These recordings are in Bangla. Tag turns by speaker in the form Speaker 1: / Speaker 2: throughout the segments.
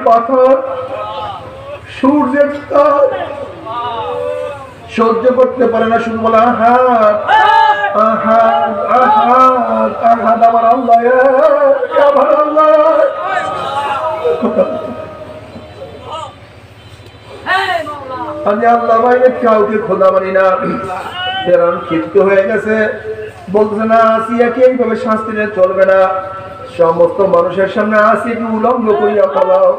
Speaker 1: পাথর সূর্যের তাপ সহ্য করতে পারে না, শুধু বলে আহাদ আহাদ আহাদ আহাদ আমার আল্লাহ আমার আল্লাহ। আমি আল্লাহ বাইরে কাউকে খোদা মানি না। ফেরাউন ক্ষিপ্ত হয়ে গেছে, বলতেছে না আসিয়াকে এইভাবে শাস্তি নিয়ে চলবে না, সমস্ত মানুষের সামনে আসিয়াকে উলঙ্গ করিয়া ফেলাও,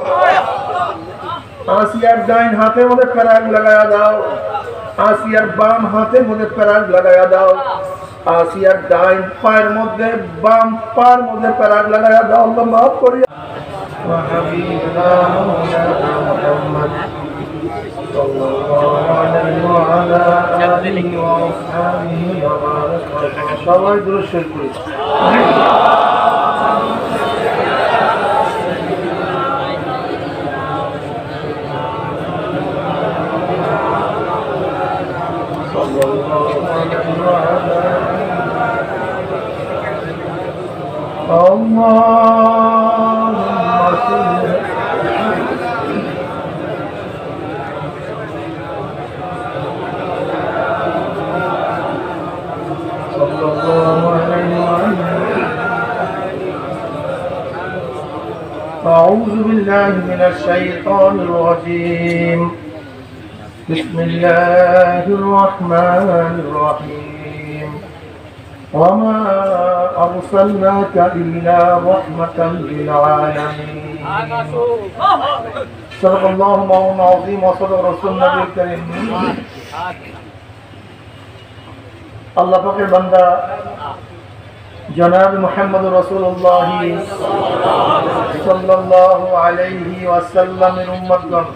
Speaker 1: আসিয়ার ডাইন হাতের মধ্যে প্যারাগ লাগাইয়া দাও, আসিয়ার বাম হাতের মধ্যে প্যারাগ লাগাইয়া দাও, আসিয়ার ডাইন পায়ের মধ্যে বাম পায়ের মধ্যে প্যারাগ লাগাইয়া দাও। আল্লাহ মাফ করিয়া সবাই দূর শেষ করি। أعوذ بالله من الشيطان الرجيم. بسم الله الرحمن الرحيم. وما أرسلناك إلا رحمة للعالمين. صدق الله مولانا العظيم وصدق رسول النبي الكريم. আল্লাহ পাকের বান্দা জনাব মুহাম্মদ রাসূলুল্লাহ সাল্লাল্লাহু আলাইহি ওয়াসাল্লামের উম্মতগণ,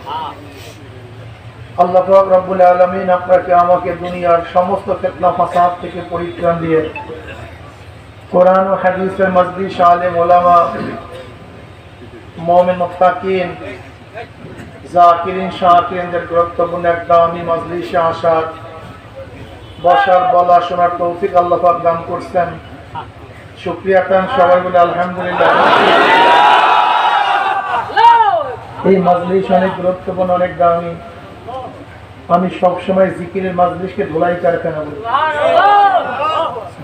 Speaker 1: আল্লাহ পাক রব্বুল আলামিন আপনাকে আমাকে দুনিয়ার সমস্ত ফিতনা ফাসাদ থেকে পরিত্রাণ দিয়ে কোরআন ও হাদিসের মজলিস আলেম ওলামা মুমিন মুত্তাকিন জাকিরিন শাকিরিনদের গুরুত্বপূর্ণ এক দামি মজলিসে আসার বসার বলা শোনার তৌফিক আল্লাহ পাক দান করছেন। শুকরিয়া কাম সবাই বলে আলহামদুলিল্লাহ। এই মজলিস অনেক গুরুত্বপূর্ণ, অনেক দামি। আমি সবসময় জিকিরের মজলিসকে ধুলাই কারখানা বলি।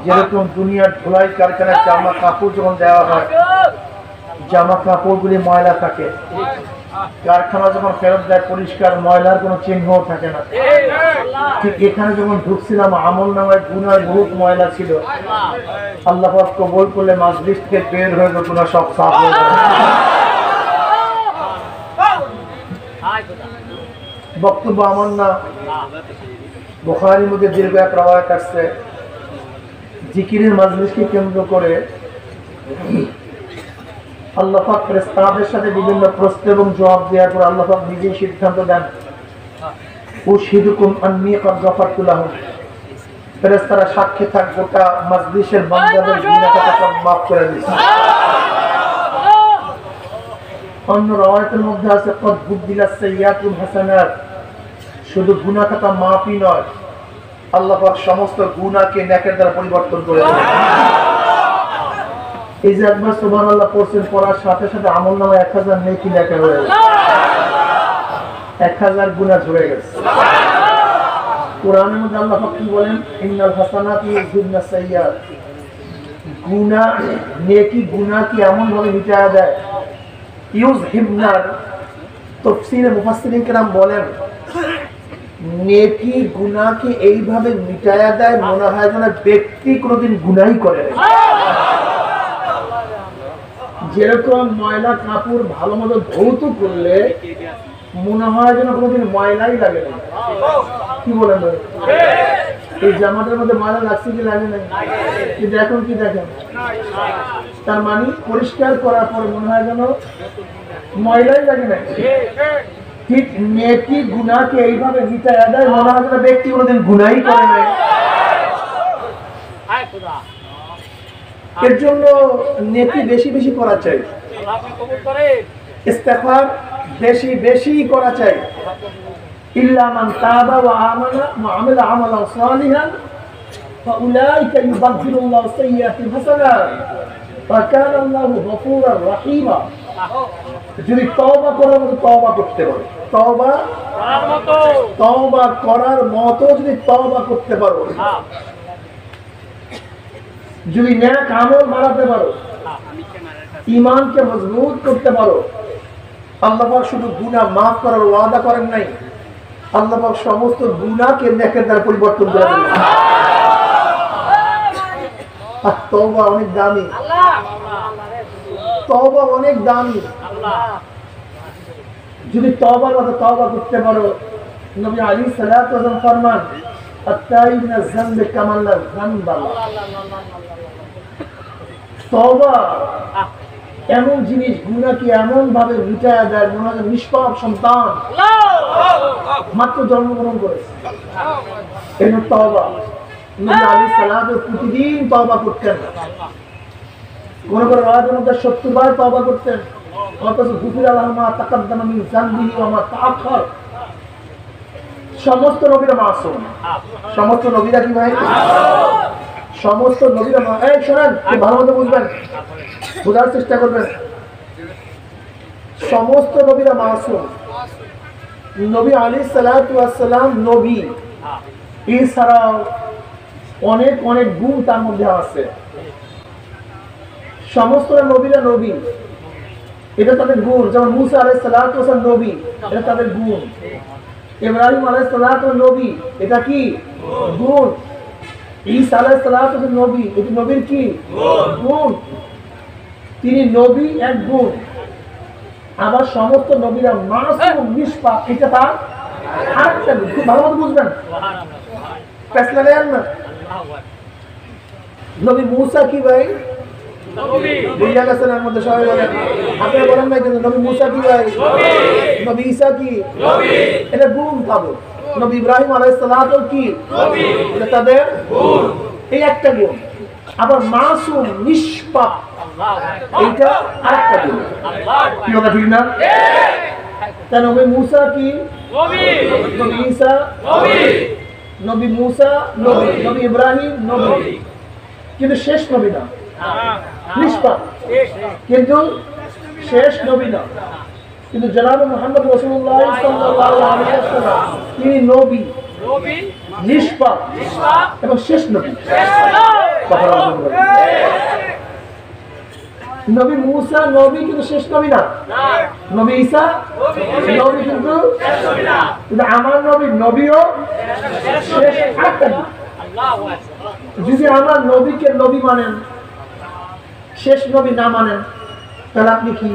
Speaker 1: যেরকম দুনিয়ার ধুলাই কারখানায় জামা কাপড় যখন দেওয়া হয়, জামা কাপড়গুলি ময়লা থাকে, কারখানা যখন ফেরত দেয় পরিষ্কার, ময়লার কোনো চিহ্নও থাকে না। ঠিক এখানে যখন ঢুকছিলাম আমল নামায় গুনার বহুত ময়লা ছিল, আল্লাহ পাক কবুল করলে মজলিস থেকে বের হয়ে গেল, গুনাহ সব সাফ হয়ে গেল। বক্তব্য আমার না, বুখারীর মধ্যে দীর্ঘ এক রওয়ায়াত আসছে, জিকিরের মজলিসকে কেন্দ্র করে আল্লাহ পাক ফেরেশতাদের সাথে বিভিন্ন প্রশ্ন এবং জবাব দেওয়ার পর আল্লাহ পাক নিজেই সিদ্ধান্ত দেন, উশহিদুকুম আন্নী ক্বাদ গাফারতু লাহুম। ফেরেশতারা সাক্ষী থাক, গোটা মজলিসের বান্দাদের গুনাহ খাতা সব মাফ করে দিয়েছে। অন্য রওয়ায়াতের মধ্যে আছে ক্বাদ বুদ্দিলাস সাইয়্যাতুল হাসানাত, শুধু গুনাহ খাতা মাফই নয়, আল্লাহ পাক সমস্ত গুনাহকে নেকের দ্বারা পরিবর্তন করে দেন। এই যে একবার সুবহানাল্লাহ পড়ছেন, পড়ার সাথে সাথে আমলনামায় 1000 নেকি লেখা হয়ে গেছে, 1000 গুনাহ ঝরে গেছে। কোরআনের মধ্যে আল্লাহ পাক কি বলেন, ইন্নাল হাসানাতি ইউযহিবনা সাইয়্যাত। গুনাহ নেকি গুনাহকে এমন ভাবে মিটায়া দেয়, ইউযহিবনার তাফসীরে মুফাসসিরিন কেরাম বলেন, নেকি গুনাহকে এইভাবে মিটায়া দেয় মনে হয় যেন ব্যক্তি কোনোদিন গুনাহই করে না। যেরকম ময়লা কাপড় ভালো মতো ধৌত করলে মনে হয় যেন কোনোদিন ময়লাই লাগে না। কি বলেন এই জামাটার মধ্যে ময়লা লাগছে কি লাগে না? কিন্তু এখন কি দেখেন, তার মানে পরিষ্কার করার পরে মনে হয় যেন ময়লাই লাগে না। ঠিক নেকি গুনাহকে এইভাবে মিটায়া দেয় মনে হয় যেন ব্যক্তি কোনোদিন গুনাহই করে না। এর জন্য নেকি বেশি বেশি করা চাই, ইস্তেগফার বেশি বেশি করা চাই। ইল্লা মান তাবা ওয়া আমানা ওয়া আমিলা আমালান সালিহান ফাউলাইকা ইউবাদদিলুল্লাহু সাইয়্যাতিহিম হাসানাত ওয়া কানা আল্লাহু গফুরার রহিমা। যদি তওবা করার মতো তওবা করতে পারো, তওবা করার মতো যদি তওবা করতে পারো, যদি নেক আমল বাড়াতে পারো, ঈমানকে মজবুত করতে পারো, আল্লাহ পাক শুধু গুনাহ মাফ করার ওয়াদা করেন নাই, আল্লাহ পাক সমস্ত গুনাহকে নেকের দ্বারা পরিবর্তন করে দেন। আর তওবা অনেক দামি, তওবা অনেক দামি। যদি তওবার মতো তওবা করতে পারো, নবী আলাইহিস সালাতু ওয়াস সালাম ফরমান আত-তাইব মিনাজ যামবি কামান লা যামবা। তওবা এমন জিনিস, গুনাহকে এমন ভাবে মিটায়া দেয়, মনে হয় নিষ্পাপ সন্তান মাত্র জন্মগ্রহণ করেছে। এই তওবা নবী আলাইহিস সালাতু প্রতিদিন তওবা করতেন। কোন কোন রাতের মধ্যে 70 বার তওবা করতেন। অথচ গুফিরা লাহু মা তাকাদ্দামা মিন যামবিহি ওয়া মা তাআখার। সমস্ত নবীরা মাসুম, সমস্ত নবীরা কি ভাই? সমস্ত নবীরা এই শোনেন, ভালো মতো বুঝবেন, বোঝার চেষ্টা করবেন। সমস্ত নবীরা মাসুম। নবী আলাইহিস সালাতু ওয়াস সালাম নবী, এছাড়াও অনেক অনেক গুণ তার মধ্যে আছে। সমস্ত নবীরা নবী, এটা তাদের গুণ। যেমন মুসা আলাইহিস সালাতু ওয়াস সালাম নবী, এটা তাদের গুণ। ইব্রাহিম আলাইহিস সালাতু নবী, এটা কি গুণ। ঈসা আলাইহিস সালাতু নবী, এটা নবীর কি গুণ। তিনি নবী, এক গুণ। আবার সমস্ত নবীরা মাসুম, নিষ্পাপ, এটা তার আরেকটা গুণ। খুব ভালো মতো বুঝবেন, ফেসলা দেন না। নবী মুসা কি ভাই? বুঝা গেছেন? এর মধ্যে সবাই বলেন, আপনারা বলেন না কিন্তু নবী মুসা কি ভাই? নবী ঈসা কি? এটা গুণ পাবো। নবী ইব্রাহিম আলাইহিস সালাতু কি? এটা তাদের গুণ, এই একটা গুণ। আবার মাসুম, নিষ্পাপ, এইটা আরেকটা গুণ। কি কথা ঠিক না? তাই নবী মুসা কি? নবী ঈসা নবী, মুসা নবী, নবী ইব্রাহিম নবী, কিন্তু শেষ নবী না, নিষ্পাপ, কিন্তু শেষ নবী না। কিন্তু জনাব মুহাম্মদ রাসূলুল্লাহ সাল্লাল্লাহু আলাইহি ওয়াসাল্লাম তিনি নবী, নিষ্পাপ এবং শেষ নবী। নবী মুসা নবী, কিন্তু শেষ নবী না। নবী ঈসা নবী, কিন্তু শেষ নবী না। কিন্তু আমার নবী নবীও শেষ একটা। যদি আমার নবীকে নবী মানেন, শেষ নবী না মানেন, তাহলে আপনি কি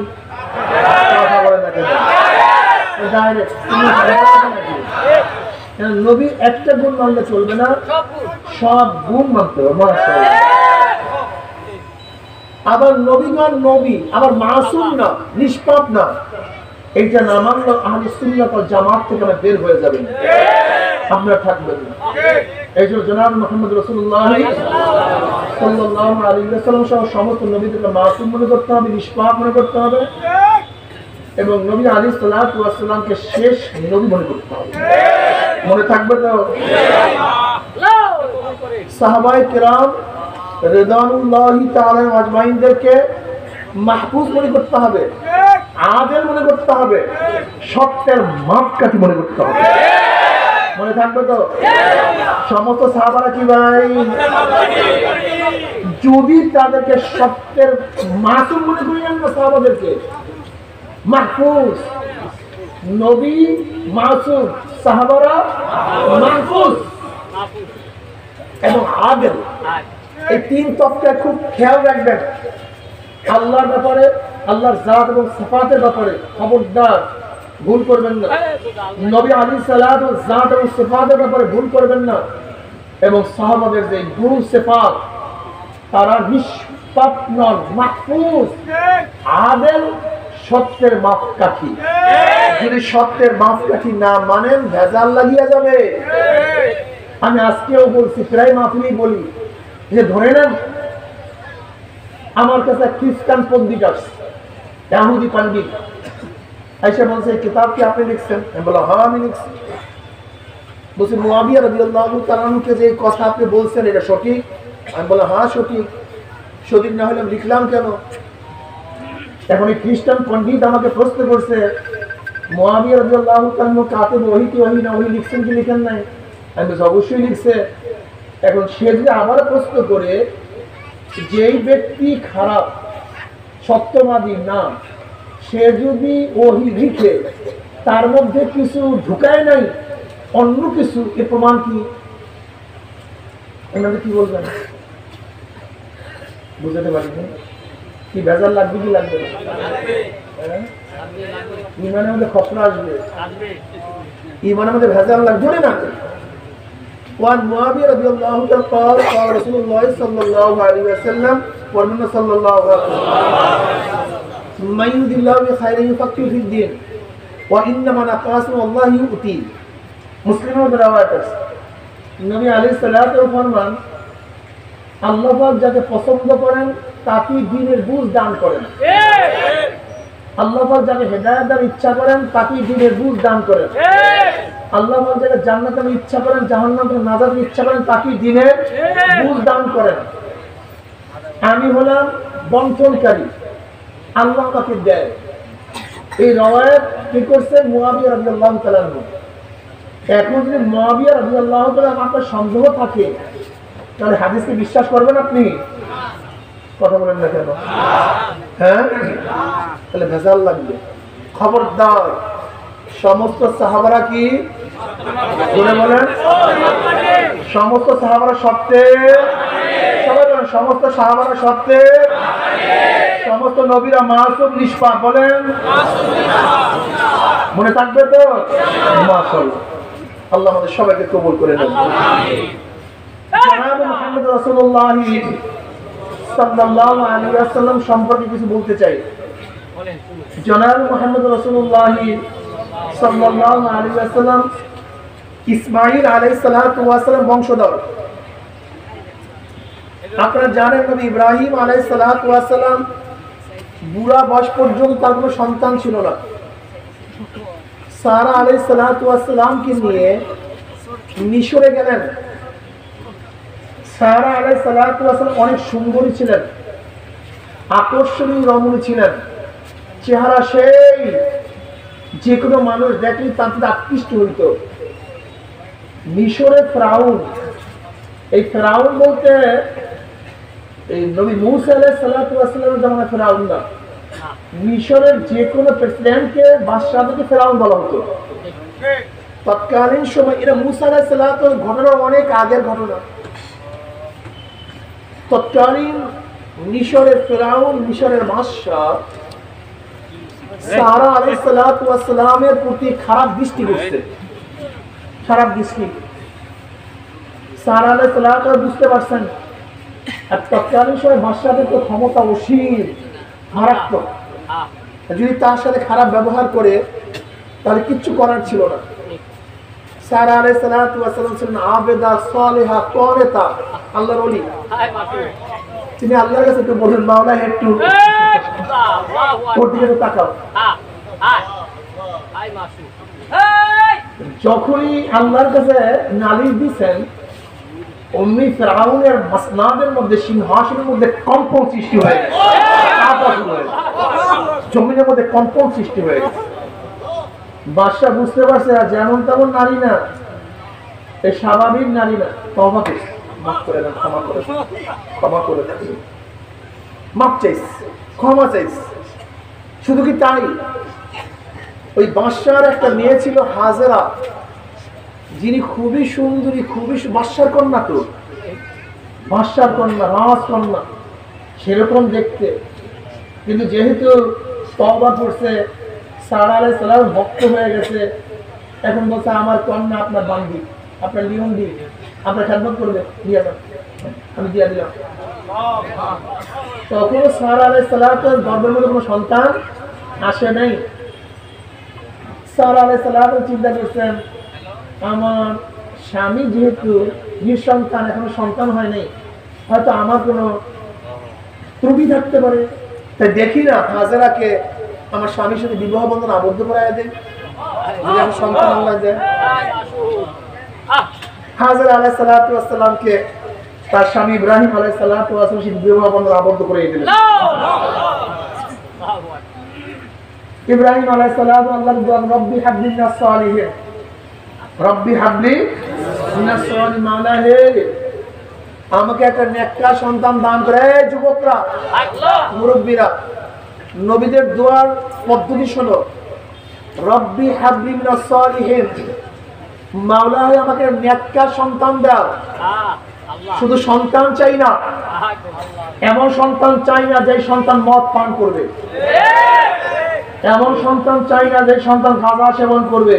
Speaker 1: নবী একটা গুণ মানলে চলবে না, সব গুণ মানতে হবে। আবার নবীগণ নবী, আবার মাসুম না, নিষ্পাপ না, এইটা না মানলে আহলে সুন্নাত ওয়াল জামাত থেকে আমরা বের হয়ে যাবেন, আপনারা থাকবেন না। এই জন্য জনাব মুহাম্মদ রাসূলুল্লাহ সাল্লাল্লাহু আলাইহি ওয়াসাল্লাম সহ সমস্ত নবীদেরকে মাসুম মনে করতে হবে, নিষ্পাপ মনে করতে হবে, এবং নবী আলাইহিস সালাতু ওয়াস সালামকে শেষ নবী মনে করতে হবে। মনে থাকবে তো? সাহাবায়ে কেরাম রিদওয়ানুল্লাহি তাআলা আজমাইনদেরকে মাহফুজ মনে করতে হবে, আদেল মনে করতে হবে, সত্যের মাপকাঠি মনে করতে হবে। মনে থাকবে তো? সমস্ত সাহাবারা কি ভাই? যদি তাদেরকে সত্যের মাসুম মনে করিলেন না, সাহাবাদেরকে মাহফুজ, নবী মাসুম, সাহাবারা মাহফুজ এবং আদেল, এই তিন তত্ত্বে খুব খেয়াল রাখবেন। আল্লাহর ব্যাপারে, আল্লাহর জাত এবং সিফাতের ব্যাপারে খবরদার ভুল করবেন না। নবী আলাইহিস সালাতু জাত এবং সিফাতের ব্যাপারে ভুল করবেন না। এবং সাহাবাদের যে গুণ সিফাত, তারা নিষ্পাপ নন, মাহফুজ, আদেল, সত্যের মাপকাঠি। যদি সত্যের মাপকাঠি না মানেন, ভেজাল লাগিয়ে যাবে। আমি আজকেও বলছি, প্রায় মাহফিলেই বলি, যে ধরে নেন আমার কাছে খ্রিস্টান পণ্ডিত আসছে, ইহুদি পণ্ডিত এসে বলছে, কিতাব কি আপনি লিখছেন? আমি বললাম হ্যাঁ আমি লিখছি। বলছি মুআবিয়া রাদিয়াল্লাহু তাআলা আনহুকে যে কথা আপনি বলছেন এটা সঠিক? আমি বললাম হ্যাঁ সঠিক। সঠিক না হলে লিখলাম কেন? এখন এই খ্রিস্টান পণ্ডিত আমাকে প্রশ্ন করছে, মুআবিয়া রাদিয়াল্লাহু তাআলা কাতিব ওহী কি ওহী না ওহী লিখছেন কি লিখেন নাই? আমি বলছি অবশ্যই লিখছে। এখন সে যদি আবার প্রশ্ন করে, যেই ব্যক্তি খারাপ সত্যবাদী না, সে যদি ওহী লিখে তার মধ্যে কিছু ঢুকায় নাই অন্য কিছু, এর প্রমাণ কি? এনাদের কি বলবেন? বুঝতে পারিনি কি ভেজাল লাগবে কি লাগবে না? ইমানের মধ্যে খতরা আসবে, ইমানের মধ্যে ভেজাল লাগবে না। وعن معاوية رضي الله عنه قال قال رسول الله صلى الله عليه وسلم ومن صلى الله عليه وسلم من يريد الله بخير يفقهه في الدين وإنما نقاسم الله يؤتي মুসলিম রওয়ায়াত আছে, নবী আলাইহিস সালাতু ওয়া ফরমান, আল্লাহ পাক যাকে পছন্দ করেন তাকে দ্বীনের বুঝ দান করেন। আল্লাহ পাক যাকে হেদায়েত দেওয়ার ইচ্ছা করেন তাকে দ্বীনের বুঝ দান করেন। আল্লাহ পাক যাকে জান্নাতের ইচ্ছা করেন, জাহান্নাম থেকে নাজাতের ইচ্ছা করেন তাকে দ্বীনের বুঝ দান করেন। আমি হলাম বন্টনকারী, আল্লাহ আমাকে দেয়। এই রওয়ায়াত কি করছে? মুআবিয়া রাদিয়াল্লাহু তাআলা। এখন যদি মুআবিয়া রাদিয়াল্লাহু তাআলা আপনার সন্দেহ থাকে, তাহলে হাদিসকে বিশ্বাস করবেন আপনি? কথা বলেন না কেন? হ্যাঁ, তাহলে ভেজাল লাগবে। খবরদার, সমস্ত সাহাবারা কি বলে বলেন? সমস্ত সাহাবারা সত্যে, সবাই বলেন সমস্ত সাহাবারা সত্যে, সমস্ত নবীরা মাসুম নিষ্পাপ, বলেন মনে থাকবে তো? মাশাআল্লাহ, আল্লাহ আমাদের সবাইকে কবুল করে নেন। জনাব মুহাম্মদ রাসূলুল্লাহ সাল্লাল্লাহু আলাইহি ওয়াসাল্লাম সম্পর্কে কিছু বলতে চাই। জনাব মুহাম্মদ রাসূলুল্লাহ সাল্লাল্লাহু আলাইহি ওয়াসাল্লাম ইসমাঈল আলাইহিস সালাতু ওয়াস সালাম বংশধর। আপনারা জানেন নবী ইব্রাহিম আলাইহিস সালাতু ওয়াস সালাম বুড়া বয়স পর্যন্ত তার কোনো সন্তান ছিল না। সারা আলাইহিস সালাতু ওয়াস সালামকে নিয়ে মিশরে গেলেন। সারা আলাইহিস সালাতু ওয়াস সালাম অনেক সুন্দরী ছিলেন, আকর্ষণীয় রমণী ছিলেন, চেহারা সেই যে কোনো মানুষ দেখলে তার প্রতি আকৃষ্ট হইত। মিশরের ফেরাউন, এই ফেরাউন বলতে এই নবী মূসা আলাইহিস সালাতু ওয়াস সালামের জামানায় ফেরাউন না, মিশরের যে কোনো প্রেসিডেন্টকে বাদশাহকে ফেরাউন বলা হতো তৎকালীন সময়। এটা মূসা আলাইহিস সালাতু ঘটনা অনেক আগের ঘটনা। তৎকালীন মিশরের ফেরাউন, মিশরের বাদশাহ সারা আলাইহিস সালাতু ওয়াস সালামের প্রতি খারাপ দৃষ্টি করছে, খারাপ দৃষ্টি। সারা আলাইহিস সালাতু বুঝতে পারছেন, আর তৎকালীন সময় বাদশাহের তো ক্ষমতা অসীম, মারাত্মক। যদি তার সাথে খারাপ ব্যবহার করে তাহলে কিচ্ছু করার ছিল না। সারা আলাইহিস সালাতু ওয়াস সালাম ছিলেন আবেদা, সালেহা, কনেতা, আল্লাহর ওলি। তিনি আল্লাহর কাছে একটু বলুন, মাওলা একটু ওর দিকে তাকাও। যখনই আল্লাহর কাছে নালিশ দিচ্ছেন, অমনি ফেরাউনের মাসনাদের মধ্যে, সিংহাসনের মধ্যে কম্পন সৃষ্টি হয়ে গেছে, জমিনের মধ্যে কম্পন সৃষ্টি হয়ে গেছে। বাদশাহ বুঝতে পারছে যেমন তেমন নারী না, এই স্বাভাবিক নারী না। তওবা করছে, মাফ করে দেন, ক্ষমা করে দেন, ক্ষমা করে দেন, মাফ চাইছে, ক্ষমা চাইছে। শুধু কি তাই, ওই বাদশার একটা মেয়ে ছিল হাজেরা, যিনি খুবই সুন্দরী, খুবই বাদশার কন্যা, তো বাদশার কন্যা, রাজকন্যা সেরকম দেখতে। কিন্তু যেহেতু তওবা করছে, সারা আলাইহিস সালাম ভক্ত হয়ে গেছে, এখন বলছে আমার কন্যা আপনার বান্দি, আপনার লিওন দিয়ে আপনার খেদমত করবে, দিয়ে দেন, আমি দিয়ে দিলাম। তখন সারা আলাইহিস সালাম গর্ভের মধ্যে কোনো সন্তান আসে নাই। সারা আলাইহিস সালাম চিন্তা করছেন, আমার স্বামী যেহেতু নিঃসন্তান, এখনো সন্তান হয় নাই, হয়তো আমার কোনো ত্রুটি থাকতে পারে, তাই দেখি না হাজেরাকে আমার স্বামীর সাথে বিবাহ বন্ধন আবদ্ধ করায় দেয়, যদি আমার সন্তান আল্লাহ দেয়। হাজেরা আলাইহিস সালাতু ওয়াস সালামকে তার স্বামী ইব্রাহিম আলাইহিস সালাতু ওয়াস সালাম বিবাহ বন্ধন আবদ্ধ করে দিলেন। ইব্রাহিম আলাইহিস সালাম আল্লাহর দোয়া, রব্বি হাবলি মিনাস সালিহিন, রব্বি হাবলি মিনাস সালিহিন, মাওলা হে আমাকে একটা নেককার সন্তান দান করে। যুবকরা, মুরব্বীরা, নবীদের দোয়ার পদ্ধতি শোনো, রব্বি হাবলি মিনাস সালিহিন, মাওলা হে আমাকে নেককার সন্তান দাও। শুধু সন্তান চাই না, এমন সন্তান চাই না যে সন্তান মদ পান করবে, এমন সন্তান চাই না যে সন্তান গাঁজা সেবন করবে,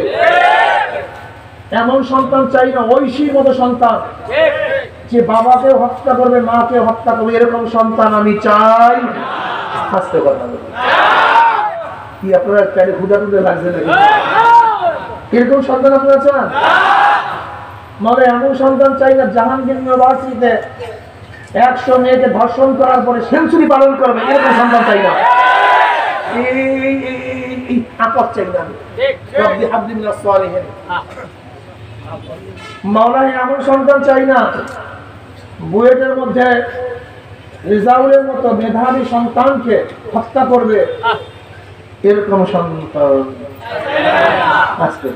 Speaker 1: এমন সন্তান চাই না ঐশীর মতো সন্তান যে বাবাকে হত্যা করবে, মাকে হত্যা করবে, এরকম সন্তান আমি চাই। হাসতে কথা কি আপনারা চাইলে ক্ষুধা টুধে লাগছে নাকি? এরকম সন্তান আপনারা চান? মানে এমন সন্তান চাই না জাহাঙ্গীর ইউনিভার্সিটিতে 100 মেয়েকে ধর্ষণ করার পরে সেঞ্চুরি পালন করবে, এরকম সন্তান চাই না। মাওলানা এমন সন্তান চাই না বুয়েটের মধ্যে রিজাউলের মতো মেধাবী সন্তানকে হত্যা করবে, এরকম সন্তান আসতে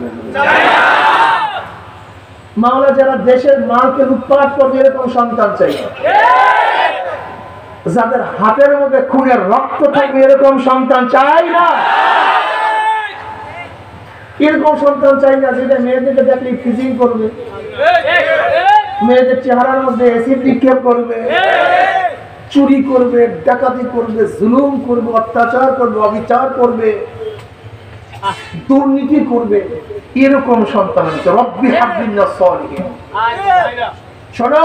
Speaker 1: মাওলা যারা দেশের মালকে লুটপাট করবে, এরকম সন্তান চাই না। যাদের হাতের মধ্যে খুনের রক্ত থাকবে, এরকম সন্তান চাই না। এরকম সন্তান চাই না যেটা মেয়েদেরকে দেখলে ফিজিং করবে, মেয়েদের চেহারার মধ্যে অ্যাসিড নিক্ষেপ করবে, চুরি করবে, ডাকাতি করবে, জুলুম করবে, অত্যাচার করবে, অবিচার করবে, দুর্নীতি করবে, এরকম সন্তান আছে। রব্বি হাবলি মিনাস সালিহিন। শোনো,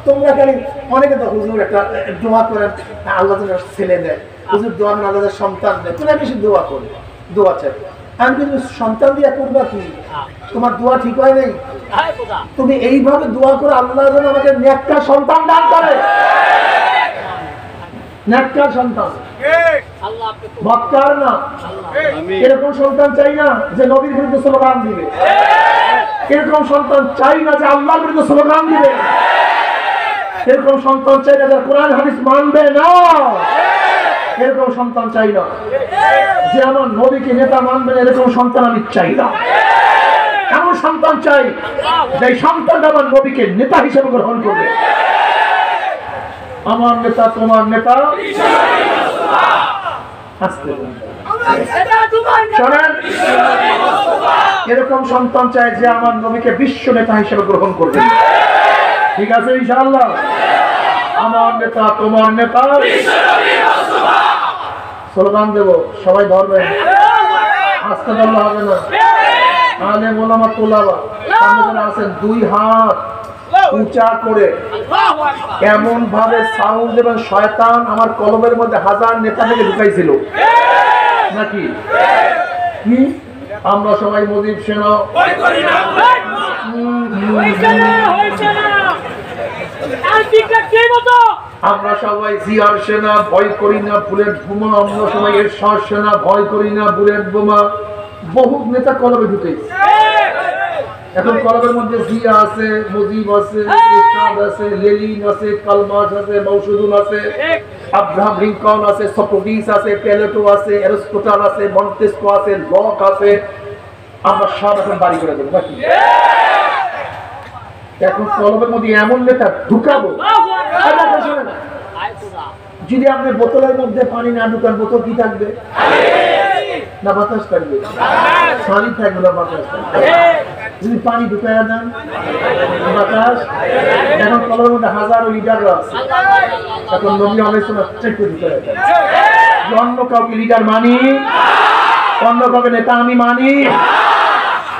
Speaker 1: তোমরা খালি অনেকে তো হুজুর একটা দোয়া করেন আল্লাহ যেন ছেলে দেয়, হুজুর দোয়া না আল্লাহ সন্তান দেয়, তোমরা বেশি দোয়া করবে, দোয়া চাই। আমি কিন্তু সন্তান দিয়ে করবা কি? তোমার দোয়া ঠিক হয় নাই। তুমি এইভাবে দোয়া করে আল্লাহ যেন আমাকে নেককার সন্তান দান করে, নেককার সন্তান, বক্কার না। এরকম সন্তান চাই না যে নবীর বিরুদ্ধে স্লোগান দিবে, এরকম সন্তান চাই না যে আল্লাহর বিরুদ্ধে স্লোগান দিবে, এরকম সন্তান চাই না যারা কোরআন হাদিস মানবে না, এরকম সন্তান চাই না যে আমার নবীকে নেতা মানবে না, এরকম সন্তান আমি চাই না। এমন সন্তান চাই যে সন্তান আমার নবীকে নেতা হিসেবে গ্রহণ করবে। আমার নেতা তোমার নেতা, এরকম সন্তান চাই যে আমার নবীকে বিশ্ব নেতা হিসেবে গ্রহণ করবে। ঠিক আছে ইনশাআল্লাহ? আমার নেতা তোমার নেতা, স্লোগান দেব, সবাই ধরবেন, আস্তে ধরলে হবে না। আলেম ওলামা তোলাবা সামনে আছেন, 2 হাত উঁচা করে এমন ভাবে সাউন্ড দেবেন, শয়তান আমার কলমের মধ্যে 1000 নেতা থেকে ঢুকাইছিল নাকি? কি আমরা সবাই মুজিব সেনা, আমরা সবাই জিয়ার সেনা, ভয় করি না বুলেট বোমা, আমরা সবাই এরশাদ সেনা, ভয় করি না বুলেট বোমা। বহু নেতা কলমে ঢুকেছে। এখন কলমের মধ্যে জিয়া আছে, মুজিব আছে, এরশাদ আছে, লেনিন আছে, কালমার্ক্স আছে, মাওসুদুন আছে, আব্রাহাম লিঙ্কন আছে, সক্রেটিস আছে, প্লেটো আছে, অ্যারিস্টটল আছে, মন্টেস্কো আছে, লক আছে। আমরা সব এখন বাড়ি করে দেবো নাকি? এখন কলমের মধ্যে এমন নেতা ঢুকাবো, যদি আপনি বোতলের মধ্যে পানি না ঢুকান, বোতল কি থাকবে? না বাতাস থাকবে? পানি থাকবে না বাতাস থাকবে। যদি পানি ঢুকায় দেন বাতাস। এখন কলমের মধ্যে 1000 লিটার আছে, এখন নবী আলাইহিস সালাম চেক করে ঢুকায় দেন। অন্য কাউকে লিডার মানি, অন্য কাউকে নেতা আমি মানি।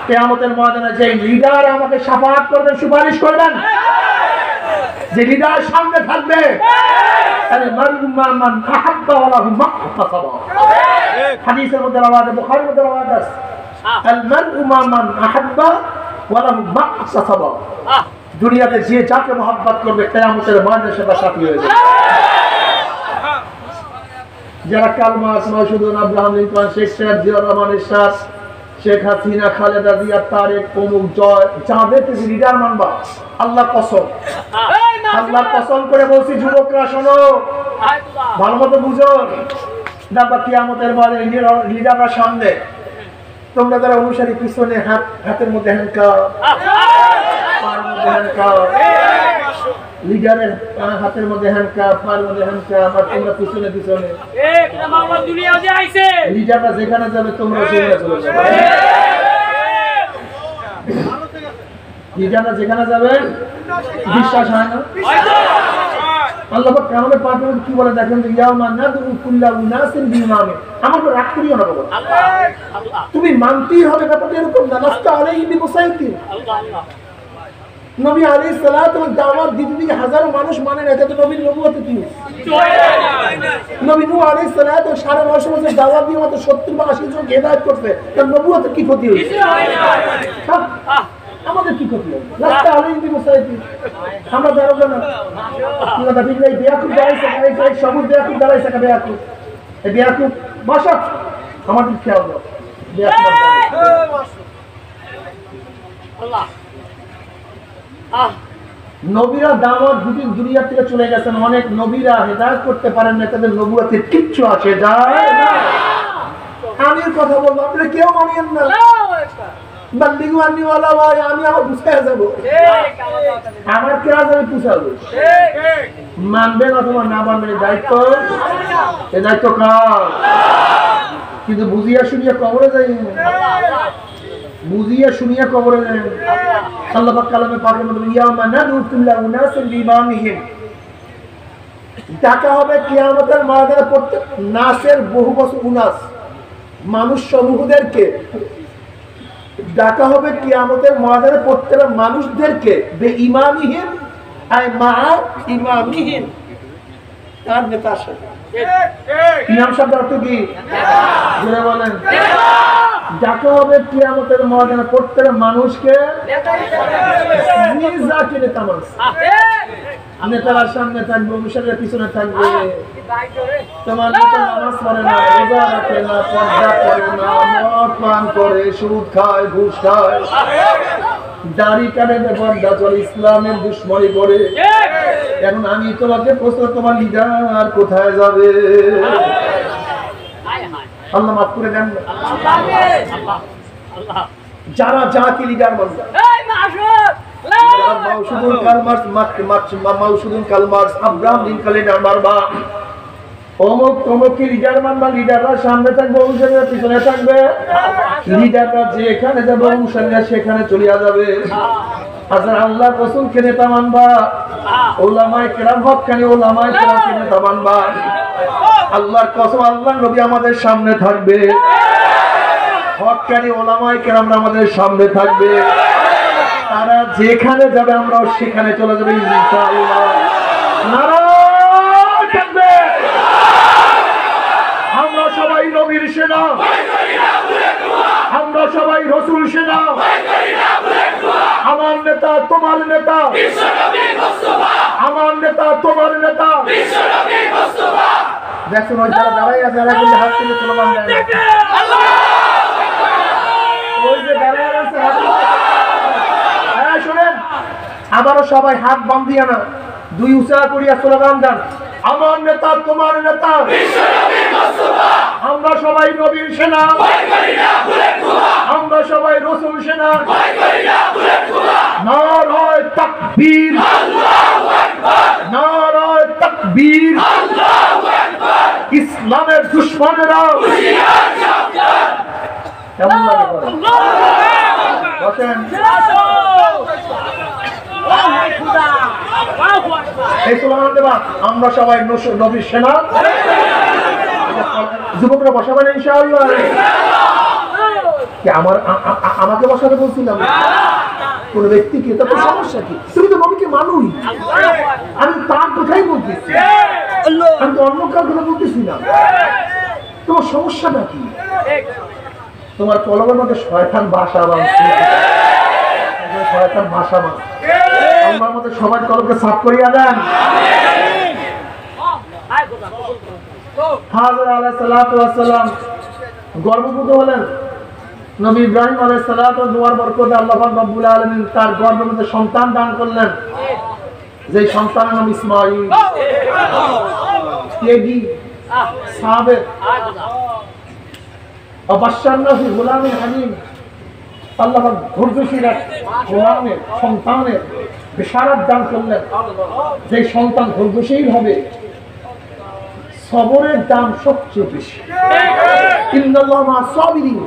Speaker 1: কিয়ামতের ময়দানে যে লিডার আমাকে শাফাআত করবেন, সুপারিশ করবেন, যে লিডার সামনে থাকবে, আল মারউ মান আহাব্বা ওয়া লাহু মাকতাসাবা। হাদিসের মধ্যে আওয়াজ, বুখারীর মধ্যে আওয়াজ আছে, আল মারউ মান আহাব্বা ওয়া লাহু মাকতাসাবা। দুনিয়াতে যে যাকে মহব্বত করবে কিয়ামতের ময়দানে সে তার সাথী হয়ে যাবে। যারা কালমার্ক্স, মাওসুদুন, আব্রাহাম লিঙ্কন, শেখ সাহেব, জিয়াউর রহমান এরশাদ, শেখ হাসিনা, খালেদা জিয়া, তারেক, অমুক, জয়, যাদেরকে লিডার মানবা, আল্লাহ কসম, আল্লাহ কসম করে বলছি, যুবকরা শোনো, ভালো মতো বুঝো, তারপর কিয়ামতের মাঠে লিডাররা সামনে, তোমরা যারা অনুসারী পিছনে, হাতের মধ্যে হ্যান্ডকাপ, পায়ের মধ্যে হ্যান্ডকাপ, লিডারের হাতের মধ্যে হ্যান্ডকাপ, পায়ের মধ্যে হ্যান্ডকাপ, আর তোমরা পিছনে পিছনে। লিডাররা যেখানে যাবে তোমরা সেখানে চলে যাবে। লিডাররা যেখানে যাবে বিশ্বাস হয় না? আল্লাহ পাক আমাদের পাক কি বলে দেখেন, ইয়াউমা নাদউ কুল্লা উনাসিন বিইমামিহিম। আমার তো রাগ করিও না বাবা, তুমি মানতেই হবে ব্যাপারটা এরকম না। লাস্তা আলাইহিম বিমুসাইতির। নবী আলাইহিস সালাতু ওয়াস দাওয়াত দিতে দিতে হাজারো মানুষ মানে না, এটা তো নবীর নবুয়তে কি? নবী নূহ আলাইহিস সালাতু 9.5 বছর দাওয়াত দিয়ে মাত্র 70 বা 80 জনকে হেদায়েত করতে, তার নবুয়তে কি ক্ষতি হয়েছে? আমাদের কি ক্ষতি হবে? লাস্তা আলাইহিম বিমুসাইতির। আমরা দাঁড়াবো না। কি কথা ঠিক নাই? বেয়াকুব দাঁড়াইছে, এই সবুজ বেয়াকুব দাঁড়াইছে, কা বেয়াকুব, এই বেয়াকুব বসা, আমাদের খেয়াল দাও। বেয়াকুব আল্লাহ নবীরা দাওয়াত দিতে দুনিয়া থেকে চলে গেছেন, অনেক নবীরা হেদায়েত করতে পারেন না, তাদের নবুয়তে কিচ্ছু আসে যায় না। আমি কথা বলবো, আপনারা কেউ মানিয়েন না। বান্দিগু আনি ওয়ালা ভাই, আমি আমার বুঝায় যাব, আমার কেরাজ আমি পুছাবো। মানবেন অথবা না মানবেন দায়িত্ব, এই দায়িত্ব কার? কিন্তু বুঝিয়া শুনিয়া কবরে যাই, বুঝিয়া শুনিয়া কবরে যাই। আল্লাহ পাক কালামে পাকের মধ্যে ইয়াউমা নাদউ কুল্লা উনাসিন বিইমামিহিম, ডাকা হবে কিয়ামতের ময়দানে প্রত্যেক নাসের বহু বছর উনাস মানুষ সমূহদেরকে ডাকা হবে কিয়ামতের ময়দানে প্রত্যেক মানুষদেরকে বেঈমামিহিম আই মা ইমামিহিম, তার নেতার সাথে। ইমাম শব্দের অর্থ কি? জোরে বলেন। ডাকা হবে কিয়ামতের ময়দানে প্রত্যেক মানুষকে নিজাকে নেতা মানুষ। নেতারা সামনে থাকবে, অনুসারীরা পিছনে থাকবে। তোমার নেতা নামাজ পড়ে না, রোজা রাখে না, পর্দা করে না, মদ পান করে, সুদ খায়, ঘুষ খায়, দাড়ি কাটে, পর্দা চলে, ইসলামের দুশ্মনী করে। এখন আমি তোমাকে প্রশ্ন, তোমার লিডার কোথায় যাবে? আল্লাহ মাফ করে দেন। যারা যাকে লিডার মানবে, আব্রাহাম লিঙ্কন লিডার মানবা, অমুক তমুককে লিডার মানবা। লিডাররা সামনে থাকবে, অনুসারীরা পিছনে থাকবে। লিডাররা যেখানে যাবে অনুসারীরা সেখানে চলিয়া যাবে। আচ্ছা, আল্লাহ রাসূলকে নেতা মানবা, উলামায়ে কেরাম হক্কানি উলামায়ে কেরামকে নেতা মানবা। আল্লাহর কসম, আল্লাহর নবী আমাদের সামনে থাকবে, হক্কানি উলামায়ে কেরামরা আমাদের সামনে থাকবে। তারা যেখানে যাবে আমরাও সেখানে চলে যাবে ইনশাআল্লাহ। নারায়ে তাকবীর। আমরা সবাই নবীর সেনা, আমরা সবাই রাসূল সেনা। আমার নেতা তোমার নেতা, আমার নেতা তোমার নেতা। দেখুন ওই যারা দাঁড়াই আছে, যারা কিন্তু হাত তুলে স্লোগান দেয়, ওই যে দাঁড়াই আছে হাত তুলে। শোনেন, আবারও সবাই হাত বান্ধিয়া না, দুই উঁচা করিয়া স্লোগান দেন, আমার নেতা তোমার নেতা, আমরা সবাই নবীর সেনা, আমরা সবাই রাসূল সেনা। নারায়ে তাকবীর, নারায়ে তাকবীর। ইসলামের দুশমনেরা কেমন লাগে বলেন? এই স্লোগান দেবা, আমরা সবাই নবীর সেনা। যুবকরা বসাবেন ইনশাআল্লাহ। আমাকে বসাতে বলছিলাম কোন ব্যক্তিকে, তার সমস্যা কি? তুমি তো নবীকে মানুই, আমি তার কথাই বলতেছি, আমি তো অন্য কার কথা বলতেছি না। তোমার সমস্যাটা কি? তোমার কলমের মধ্যে শয়তান ভাষা বাঁধছে, শয়তান ভাষা বাঁধছে। আমার মধ্যে সবাই কলমকে সাফ করিয়া দেন। হাজর আলাইহিস সালাতু ওয়াস সালাম গর্ভবতী হলেন। নবী ইব্রাহিম আলাইহিস সালাতু দোয়ার বরকতে আল্লাহ পাক রব্বুল আলামিন তার গর্ভের মধ্যে সন্তান দান করলেন, যেই সন্তানের নাম ইসমাঈল। কেডি সাবের অবশ্যই ফি গোলামে হালিম আল্লাহ পাক ধৈর্যশীল এক গোলামের সন্তানের বিশারাত দান করলেন যে সন্তান ধৈর্যশীল হবে সবরের দাম সবচেয়ে বেশি ইন্নাল্লাহা মা'আস সাবিরিন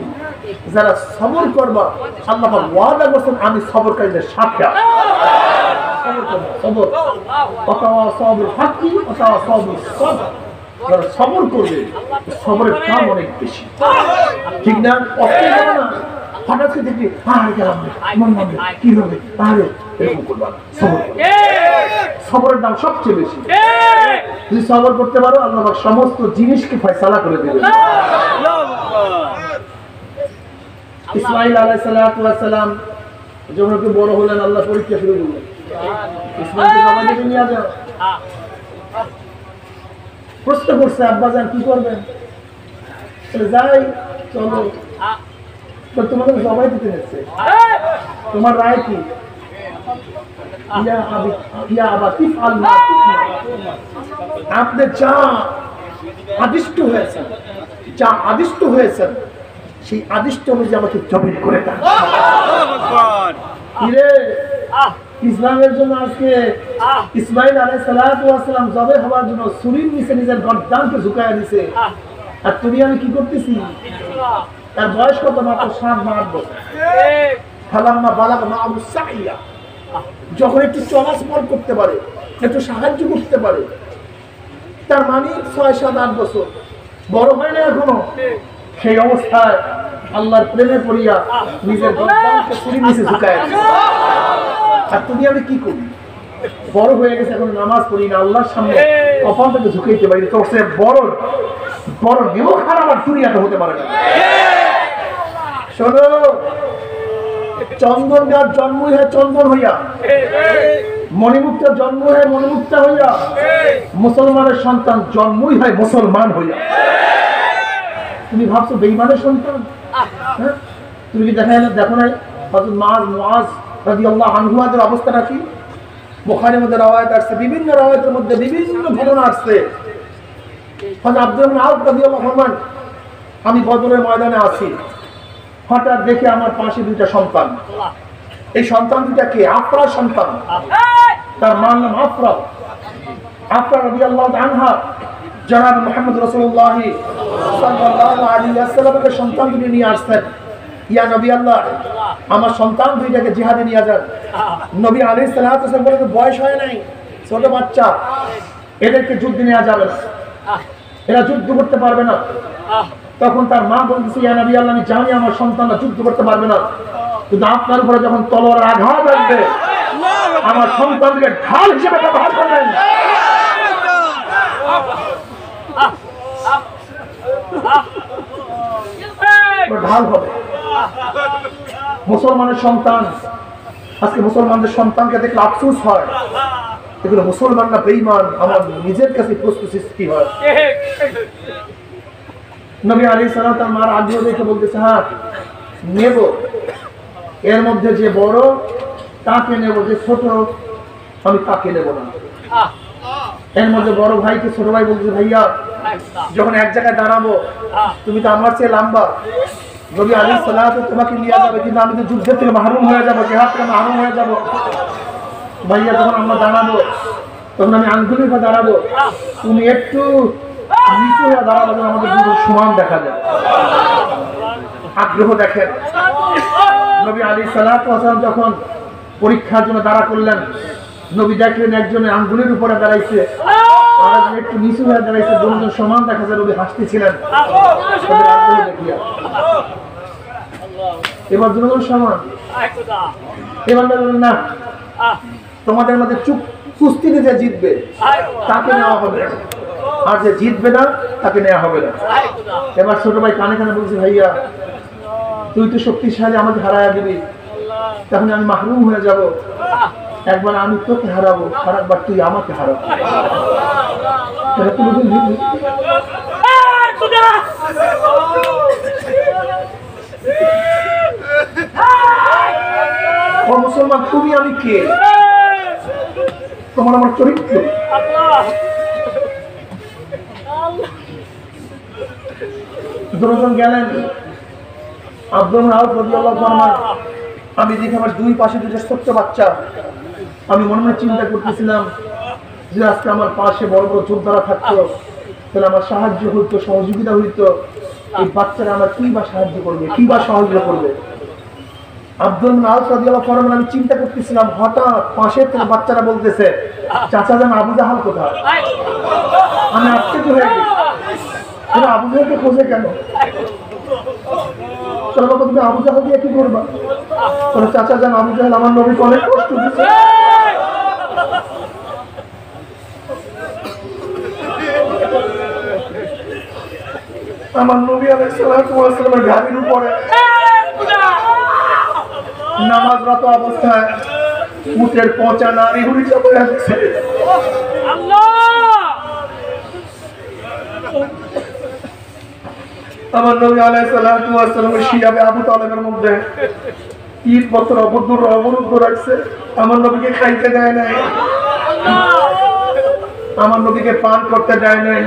Speaker 1: যারা সবর করবা আল্লাহ পাক ওয়াদা করেছেন আমি সবরকারীদের সাথে আছি সবর ওয়াতাওয়াসাউ বিল হাক্কি ওয়াতাওয়াসাউ বিস সবর যারা সবর করবে সবরের দাম অনেক বেশি ঠিক না অপেক্ষা করো না হঠাৎ করে দেখবি গেলাম মন হবে কি হবে তাহলে এরকম করবা সবর সবরের দাম সবচেয়ে বেশি যদি সবর করতে পারো আল্লাহ পাক সমস্ত জিনিসকে ফয়সালা করে দেবেন ইসমাঈল আলাইহিস সালাতু ওয়াস সালাম যখন একটু বড় হলেন আল্লাহ পরীক্ষা শুরু করলেন ইসমাঈলকে বাবাকে নিয়ে যাও প্রশ্ন করছে আব্বাজান কি করবেন যাই চলো তোমাদের সবাই দিতে নিচ্ছে তোমার রায় কি আপনি যা আদিষ্ট হয়েছেন সেই আদিষ্ট অনুযায়ী আমাকে জমিন করে দেন ইসলামের জন্য আজকে ইসমাঈল আলাইহিস সালাতু ওয়াস সালাম জবে হওয়ার জন্য ছুরির নিচে নিজের গর্দানকে ঝুঁকায়া দিয়েছে আর তুমি আমি কি করতেছি তার বয়স কত মাত্র 7 বা 8 বছর ফালাম্মা বালাগা মা'আহু সাইয়া যখন একটু চলাচল করতে পারে একটু সাহায্য করতে পারে তার মানে 6, 7, 8 বছর বড় হয় না এখনো সেই অবস্থায় আল্লাহর প্রেমে পড়িয়া নিজের গর্দানকে ছুরির নিচে ঝুঁকায়া দিয়েছে আর তুমি আমি কি করি বড় হয়ে গেছে এখন নামাজ পড়ি না আল্লাহর সামনে কপালটাকে ঝুঁকাইতে পারি তো সে বড় বড় নিমক খারাপ আর দুনিয়াতে হতে পারে না শোনো চন্দন গাছ জন্মই হয় চন্দন হইয়া মণিমুক্তা জন্ম হয় মণিমুক্তা হইয়া মুসলমানের সন্তান জন্মই হয় মুসলমান হইয়া তুমি ভাবছো বেঈমানের সন্তান হ্যাঁ তুমি কি দেখো নাই হযরত মুআজ রাদিয়াল্লাহু আনহুদের অবস্থাটা কি বুখারীর মধ্যে রওয়ায়াত আছে বিভিন্ন রওয়ায়াতের মধ্যে বিভিন্ন ঘটনা আছে হযরত আব্দুল্লাহ ইবনে আউফ রাদিয়াল্লাহু আনহু আমি বদরের ময়দানে আছি হঠাৎ দেখে আমার পাশে দুইটা সন্তান এই সন্তান দুইটা কে আফরা সন্তান তার মার নাম আফরা রাদিয়াল্লাহু আনহা জনাব মুহাম্মদ রাসূলুল্লাহ সাল্লাল্লাহু আলাইহি ওয়াসাল্লামের সন্তান দুটো নিয়ে আসছেন ইয়া নবী আল্লাহ আমার সন্তান দুইটাকে জিহাদে নিয়ে যান নবী আলাইহিস সালাতু ওয়াসাল্লাম বলেন বয়স হয় নাই ছোট বাচ্চা এদেরকে যুদ্ধে নিয়ে যাবে না এরা যুদ্ধ করতে পারবে না তখন তার মা বলতেছে ইয়া নবী আল্লাহ আমি জানি আমার সন্তানরা যুদ্ধ করতে পারবে না কিন্তু আপনার উপরে যখন তলোয়ারের আঘাত আসবে আমার সন্তানকে ঢাল হিসেবে ব্যবহার করবেন ঢাল হবে মুসলমানের সন্তান আজকে মুসলমানদের সন্তানকে দেখলে আফসোস হয় এগুলো মুসলমান না বেঈমান আমার নিজের কাছে প্রশ্ন সৃষ্টি হয় নবী আলাইহিস সালাম তার মার আগ্রহ দেখে বলতেছে হ্যাঁ নেব এর মধ্যে যে বড় তাকে নেব যে ছোট আমি তাকে নেব না এর মধ্যে বড় ভাইকে ছোট ভাই বলতেছে ভাইয়া যখন এক জায়গায় দাঁড়াবো তুমি তো আমার চেয়ে লম্বা নবী আলাইহিস সালাম তোমাকে নিয়ে যাবে কিন্তু আমি তো যুদ্ধ থেকে মাহরুম হয়ে যাবো জিহাদ থেকে মাহরুম হয়ে যাবো ভাইয়া যখন আমরা দাঁড়াবো তখন আমি আঙ্গুলের পর দাঁড়াবো তুমি একটু নিচু হয়ে দাঁড়াবো আমাদের দুটো সমান দেখা যায় আগ্রহ দেখেন নবী আলাইহিস সালাম যখন পরীক্ষার জন্য দাঁড়া করলেন নবী দেখলেন একজনের আঙ্গুলের উপরে দাঁড়াইছে আর একজন একটু নিচু হয়ে দাঁড়াইছে দুজন সমান দেখা যায় নবী হাসতেছিলেন এবার দুজন সমান এবার বললেন না তোমাদের মধ্যে কুস্তিতে যে জিতবে তাকে নেওয়া হবে আর যে জিতবে না তাকে নেওয়া হবে না এবার ছোট ভাই কানে কানে বলছে ভাইয়া তুই তো শক্তিশালী আমাকে হারায়া দিবি তখন আমি মাহরুম হয়ে যাব একবার আমি তোকে হারাবো আর একবার তুই আমাকে হারাবো ও মুসলমান তুমি আমি কে তোমার আমার চরিত্র দুজন গেলেন। আব্দুর রাউফ রাদিয়াল্লাহু ফরমান, আমি দেখি আমার দুই পাশে দুটো ছোট্ট বাচ্চা। আমি মনে মনে চিন্তা করতেছিলাম যে আজকে আমার পাশে বড় বড় যোদ্ধারা থাকতো, তাহলে আমার সাহায্য হইতো, সহযোগিতা হইতো। এই বাচ্চারা আমার কি বা সাহায্য করবে, কি বা সহযোগিতা করবে। আব্দুল রাউফ রাদিয়াল্লাহু ফরমান, আমি চিন্তা করতেছিলাম, হঠাৎ পাশের থেকে বাচ্চারা বলতেছে, চাচা জান আবু জাহাল কোথায়? আমি আশ্চর্য হয়ে গেছি, আবু জাহালকে খোঁজে কেন? তুমি আবু জাহাল দিয়ে কি করবা? চাচা জান আবু জাহাল আমার নবীকে অনেক কষ্ট দিচ্ছে। আমার নবী আলাইহিস সালাতু ওয়াস সালামের গাড়ির উপরে নামাজরত অবস্থায় উটের পচা নারী হুড়ি চাপা যাচ্ছে। আমার নবী আলাইহিস সালাতু ওয়াস সালামের শিয়াবে আবু তালেবের মধ্যে 3 বছর অবরুদ্ধ রাখছে। আমার নবীকে খাইতে দেয় নাই, আমার নবীকে পান করতে দেয় নাই।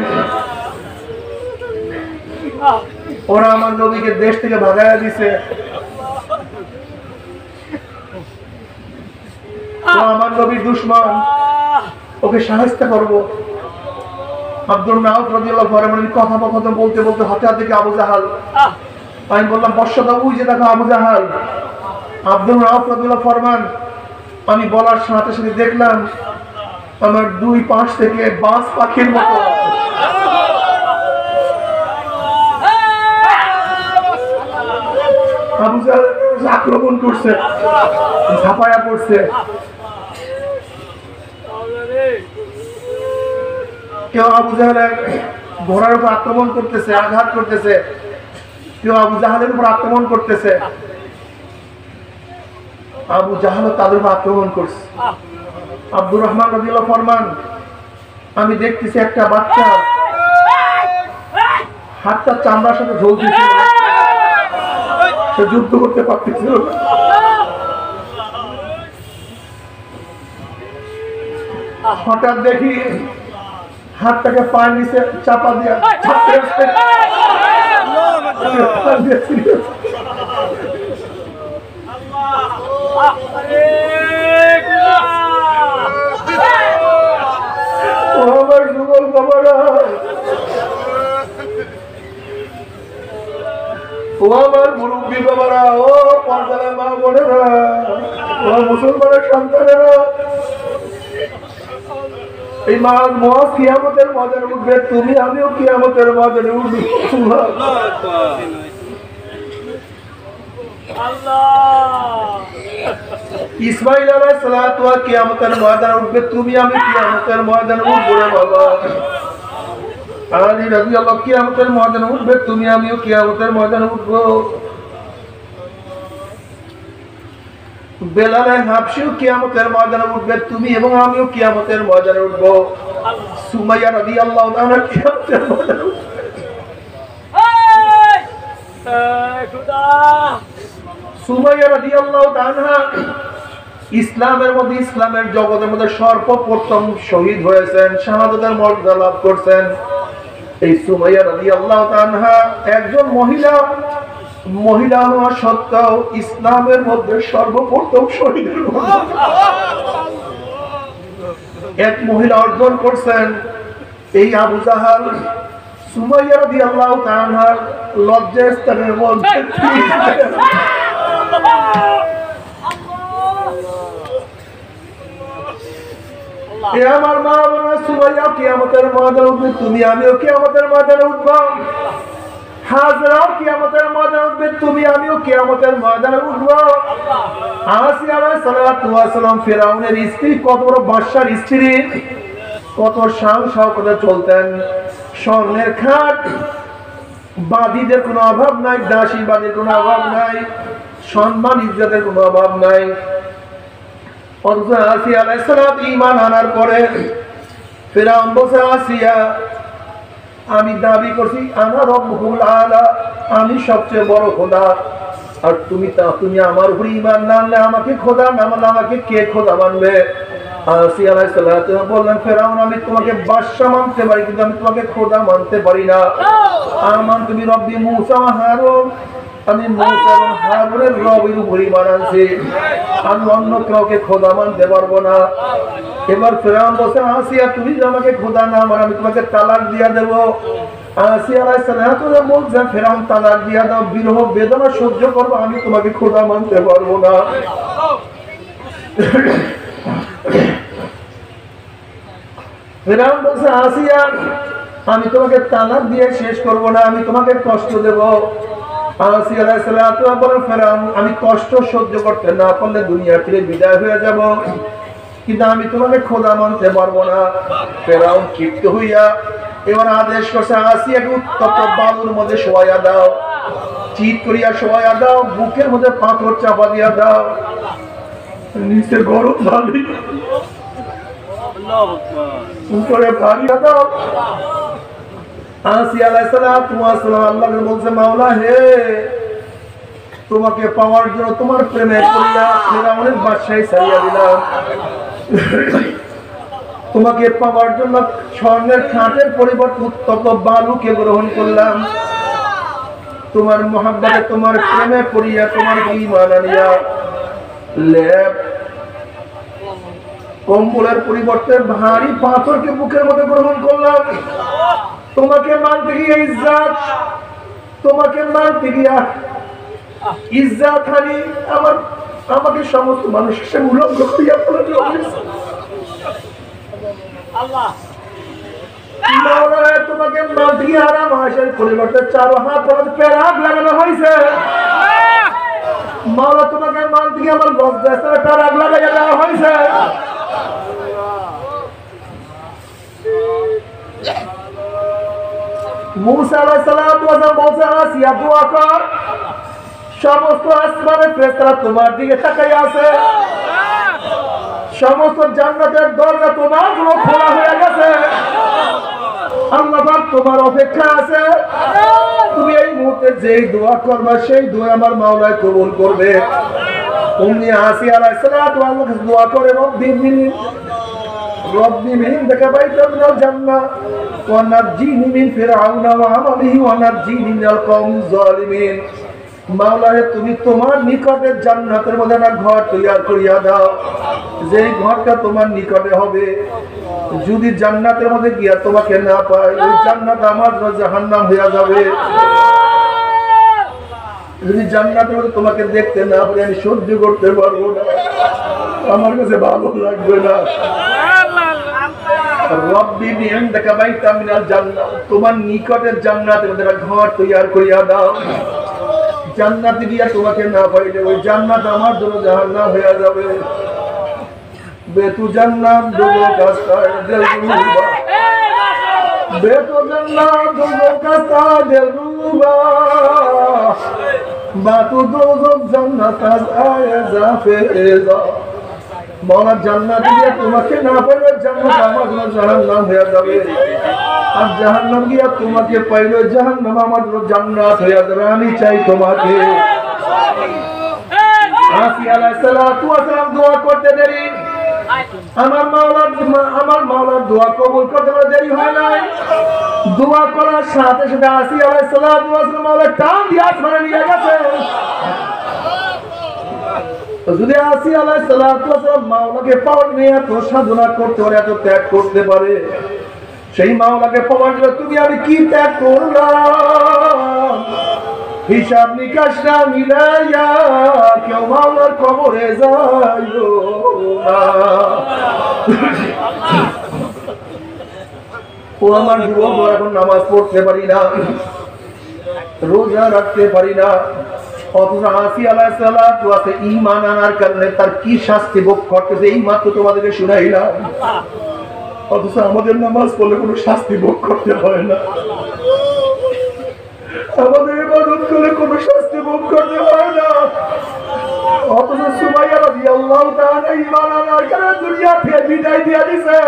Speaker 1: ওরা আমার নবীকে দেশ থেকে ভাগাইয়া দিছে। আমার নবীর দুশমন, ওকে সাহায্য করবো। আব্দুর রাউফ রাদিয়াল্লাহু ফরমান, কথোপকথন বলতে বলতে হঠাৎ দেখি আবু জাহাল। আমি বললাম, বর্ষা ওই যে দেখো আবু জাহাল। আব্দুর রাউফ রাদিয়াল্লাহু ফরমান, আমি বলার সাথে সাথে দেখলাম আমার দুই পাশ থেকে বাজ পাখির মতো আবু জাহাল আক্রমণ করছে, ঝাঁপায়া পড়ছে। কেউ আবু জাহালের ঘোড়ার উপর আক্রমণ করতেছে, আঘাত করতেছে। কেউ আবু জাহালের উপর আক্রমণ করতেছে। আবু জাহালও তাদের উপর আক্রমণ করছে। আব্দুর রহমান রাদিয়াল্লাহু ফরমান, আমি দেখতেছি একটা বাচ্চা হাতটা চামড়ার সাথে ঝুলতেছিল, সে যুদ্ধ করতে পারতেছিল। হঠাৎ দেখি হাতটাকে পায়ের নিচে চাপা দিয়া আমার যুগল বাবারা, ও আমার মুরব্বী বাবারা, ও পর্দার মা বোনেরা, ও মুসলমানের সন্তানেরা, এই মহাজ কিয়ামতের ময়দানে উঠবে, তুমি আমিও কিয়ামতের ময়দানে উঠবো। ইসমাইল আলাইহিস সালাতু ওয়া কিয়ামতের ময়দানে উঠবে, তুমি আমি কিয়ামতের ময়দানে উঠবো রে বাবা। আলী রাদিয়াল্লাহু কিয়ামতের ময়দানে উঠবে, তুমি আমিও কিয়ামতের ময়দানে উঠবো। বেলাল হাবশিও কিয়ামতের ময়দানে উঠবে, তুমি এবং আমিও কিয়ামতের ময়দানে উঠবো। সুমাইয়া রাদিয়াল্লাহু তাআলা কিয়ামতের ময়দানে উঠবে। সুমাইয়া রাদিয়াল্লাহু তাআলা ইসলামের মধ্যে, ইসলামের জগতের মধ্যে সর্বপ্রথম শহীদ হয়েছেন, শাহাদাতের মর্যাদা লাভ করছেন। এই সুমাইয়া রাদিয়াল্লাহু তাআলা একজন মহিলা হওয়া সত্ত্বেও ইসলামের মধ্যে সর্বপ্রথম শহীদের এক মহিলা অর্জন করছেন। এই আবু জাহাল সুমাইয়া রাদিয়াল্লাহু তাআলা লজ্জাস্থানের মধ্যে আমার মা বোনা, সুমাইয়া কিয়ামতের ময়দানে উঠবে, তুমি আমিও কিয়ামতের ময়দানে উঠবো। হাজরাও কিয়ামতের ময়দানে উঠবে, তুমি আমিও কিয়ামতের ময়দানে উঠবো। আসিয়া আলাইহিস সালাতু ওয়াস সালাম ফিরাউনের স্ত্রী, কত বড় বাদশার স্ত্রী, কত শান শওকতে চলতেন। স্বর্ণের খাট, বাদীদের কোনো অভাব নাই, দাসী বাদীর কোনো অভাব নাই, সম্মান ইজ্জতের কোনো অভাব নাই। আসিয়া আলাইহিস সালাম ঈমান আনার পরে ফিরাউন বলছে, আসিয়া আমি দাবি করছি আনা রব্বুল আলা, আমি সবচেয়ে বড় খোদা, আর তুমি আমার উপর ঈমান না আনলে আমাকে খোদা না মানলে আমাকে কে খোদা মানবে? আসিয়া আলাইহিস সালাতু বললেন ফেরাউন আমি তোমাকে বাদশা মানতে পারি কিন্তু আমি তোমাকে খোদা মানতে পারি না। আমানতু বিরব্বি মূসা ওয়া হারুন, আমি মূসা এবং হারুনের রবের উপর ঈমান আনছি, আমি অন্য কাউকে খোদা মানতে পারবো না। এবার ফেরাউন বলছে আসিয়া তুমি যদি আমাকে খোদা না মানো আমি তোমাকে তালাক দিয়ে দেব। আসিয়া আলাইহিস সালাতু বলছেন ফেরাউন তালাক দিয়ে দাও, বিরহ বেদনা সহ্য করবো, আমি তোমাকে খোদা মানতে পারবো না। ফেরাউন বলছে আসিয়া আমি তোমাকে তালাক দিয়ে শেষ করব না, আমি তোমাকে কষ্ট দেব। আসিয়া আলাইহিস সালাতু বলেন ফেরাউন আমি কষ্ট সহ্য করতে না পারলে দুনিয়া থেকে বিদায় হয়ে যাব, কিন্তু আমি তোমাকে খোদা মানতে পারবো না। ফেরাউন ক্ষিপ্ত হইয়া এবার আদেশ করছে আসিয়াকে উত্তপ্ত বালুর মধ্যে শোয়াইয়া দাও, চিৎ করিয়া শোয়াইয়া দাও, বুকের মধ্যে পাথর চাপা দিয়া দাও, নিচে গরম ভাবি উপরে ভারী দাও। আসিয়া আলাইহিস সালাতু ওয়াস সালাম আল্লাহকে বলছে মাওলা হে তোমাকে পাওয়ার জন্য তোমার প্রেমে পড়িয়া ফেরাউনের বাদশাহী ছাড়িয়া দিলাম, তোমাকে পাওয়ার জন্য স্বর্ণের খাটের পরিবর্তে উত্তপ্ত বালুকে গ্রহণ করলাম, তোমার মহব্বতে তোমার প্রেমে পড়িয়া তোমার ঈমান আনিয়া লেপ কম্বলের পরিবর্তে ভারী পাথরকে বুকের মধ্যে গ্রহণ করলাম, তোমাকে মানতে গিয়ে ইজ্জত, তোমাকে মানতে গিয়া ইজ্জত হানি আমাকে সমস্ত মানুষের সামনে উলঙ্গ করিয়া ফেলল। মাওলা তোমাকে মানতে গিয়ে হারাম হাসের পরিবর্তে 4 হাত প্যারাগ লাগানো হয়েছে। মাওলা তোমাকে মানতে গিয়ে আমার লজ্জায় প্যারাগ লাগাইয়া দেওয়া হয়েছে। মূসা আলাইহিস সালাতু ওয়া সালাম বলছে আসিয়া দোয়া কর, সমস্ত আসমানের ফেরেশতারা তোমার দিকে তাকিয়ে আছে, সমস্ত জান্নাতের দরজা তোমার জন্য খোলা হয়ে গেছে, আল্লাহ পাক তোমার অপেক্ষা আছে, তুমি এই মুহূর্তে যেই দোয়া করবা সেই দোয়া আমার মাওলা কবুল করবে। উম্মে আসিয়া আলাইহিস সালাতু আল্লাহকে দোয়া করে রব্বি মিনকা বাইতান মিনাল জান্নাহ ওয়া নাজ্জিনি মিন ফিরআউনা ওয়া আমালিহি ওয়া নাজ্জিনি মিনাল কওমিজ জালিমিন। মাওলা হে তুমি তোমার নিকটে জান্নাতের মধ্যে একটা ঘর তৈরি করিয়া দাও, যেই ঘরটা তোমার নিকটে হবে, যদি জান্নাতের মধ্যে গিয়া তোমাকে না পাই ওই জান্নাত আমার জন্য জাহান্নাম হয়ে যাবে, যদি জান্নাতের মধ্যে তোমাকে দেখতে না পারি আমি সহ্য করতে পারবো না, আমার কাছে ভালো লাগবে না। রব্বি মিনকা বাইতান মিনাল জান্নাহ, তোমার নিকটের জান্নাতের মধ্যে একটা ঘর তৈরি করিয়া দাও, জান্নাতে গিয়া তোমাকে না পাইলে ওই জান্নাত আমার জন্য জাহান্নাম হয়ে যাবে। বেতু জান্নাত দুগো কাস্তায় দেলরুবা, বেতু জান্নাত দুগো কাস্তায় দেলরুবা, বাতু দোজক জান্নাত আয় জাফেজা। মাওলা জান্নাতে গিয়া তোমাকে না পাইলে জান্নাত আমার জন্য জাহান্নাম হয়ে যাবে, আর জাহান্নাম গিয়া তোমাকে পাইলে জাহান্নাম আমার জন্য জান্নাত হয়ে যাবে। আমি চাই তোমাকে। আসিয়া আলাইহিস সালাতু ওয়া সালাম দোয়া করতে দেরি, আমার মাওলার দোয়া কবুল করতে দেরি হয় নাই। দোয়া করার সাথে সাথে আসিয়া আলাইহিস সালাতু ওয়া সালাম মাওলা টান দিয়ে আসমানে নিয়ে গেছে। যদি আসিয়া আলাইহিস সালাতু ওয়া সালাম মাওলাকে পাওয়ার নিয়ে এত সাধনা করতে পারে, এত ত্যাগ করতে পারে, সেই মাওলাকে পাওয়ার জন্য তুমি আমি কি ত্যাগ করলাম, হিসাব নিকাশ না মিলাইয়া কেউ মাওলার কবরে যাইও না। ও আমার যুবক, এখন নামাজ পড়তে পারি না, রোজা রাখতে পারি না, অথচ আসিয়া আলাইহিস সালাতু ওয়া সালাম ঈমান আনার কারণে তার কি শাস্তি ভোগ করতেছে এই মাত্র তোমাদেরকে শুনাইলাম। অথচ আমাদের নামাজ পড়লে কোনো শাস্তি ভোগ করতে হয় না, আমাদের ইবাদত করে কোনো শাস্তি ভোগ করতে হয় না। অথচ সুমাইয়া রাদিয়াল্লাহু তাআলা ঈমান আনার কারণে দুনিয়া থেকে বিদায় দিয়ে দিয়েছে,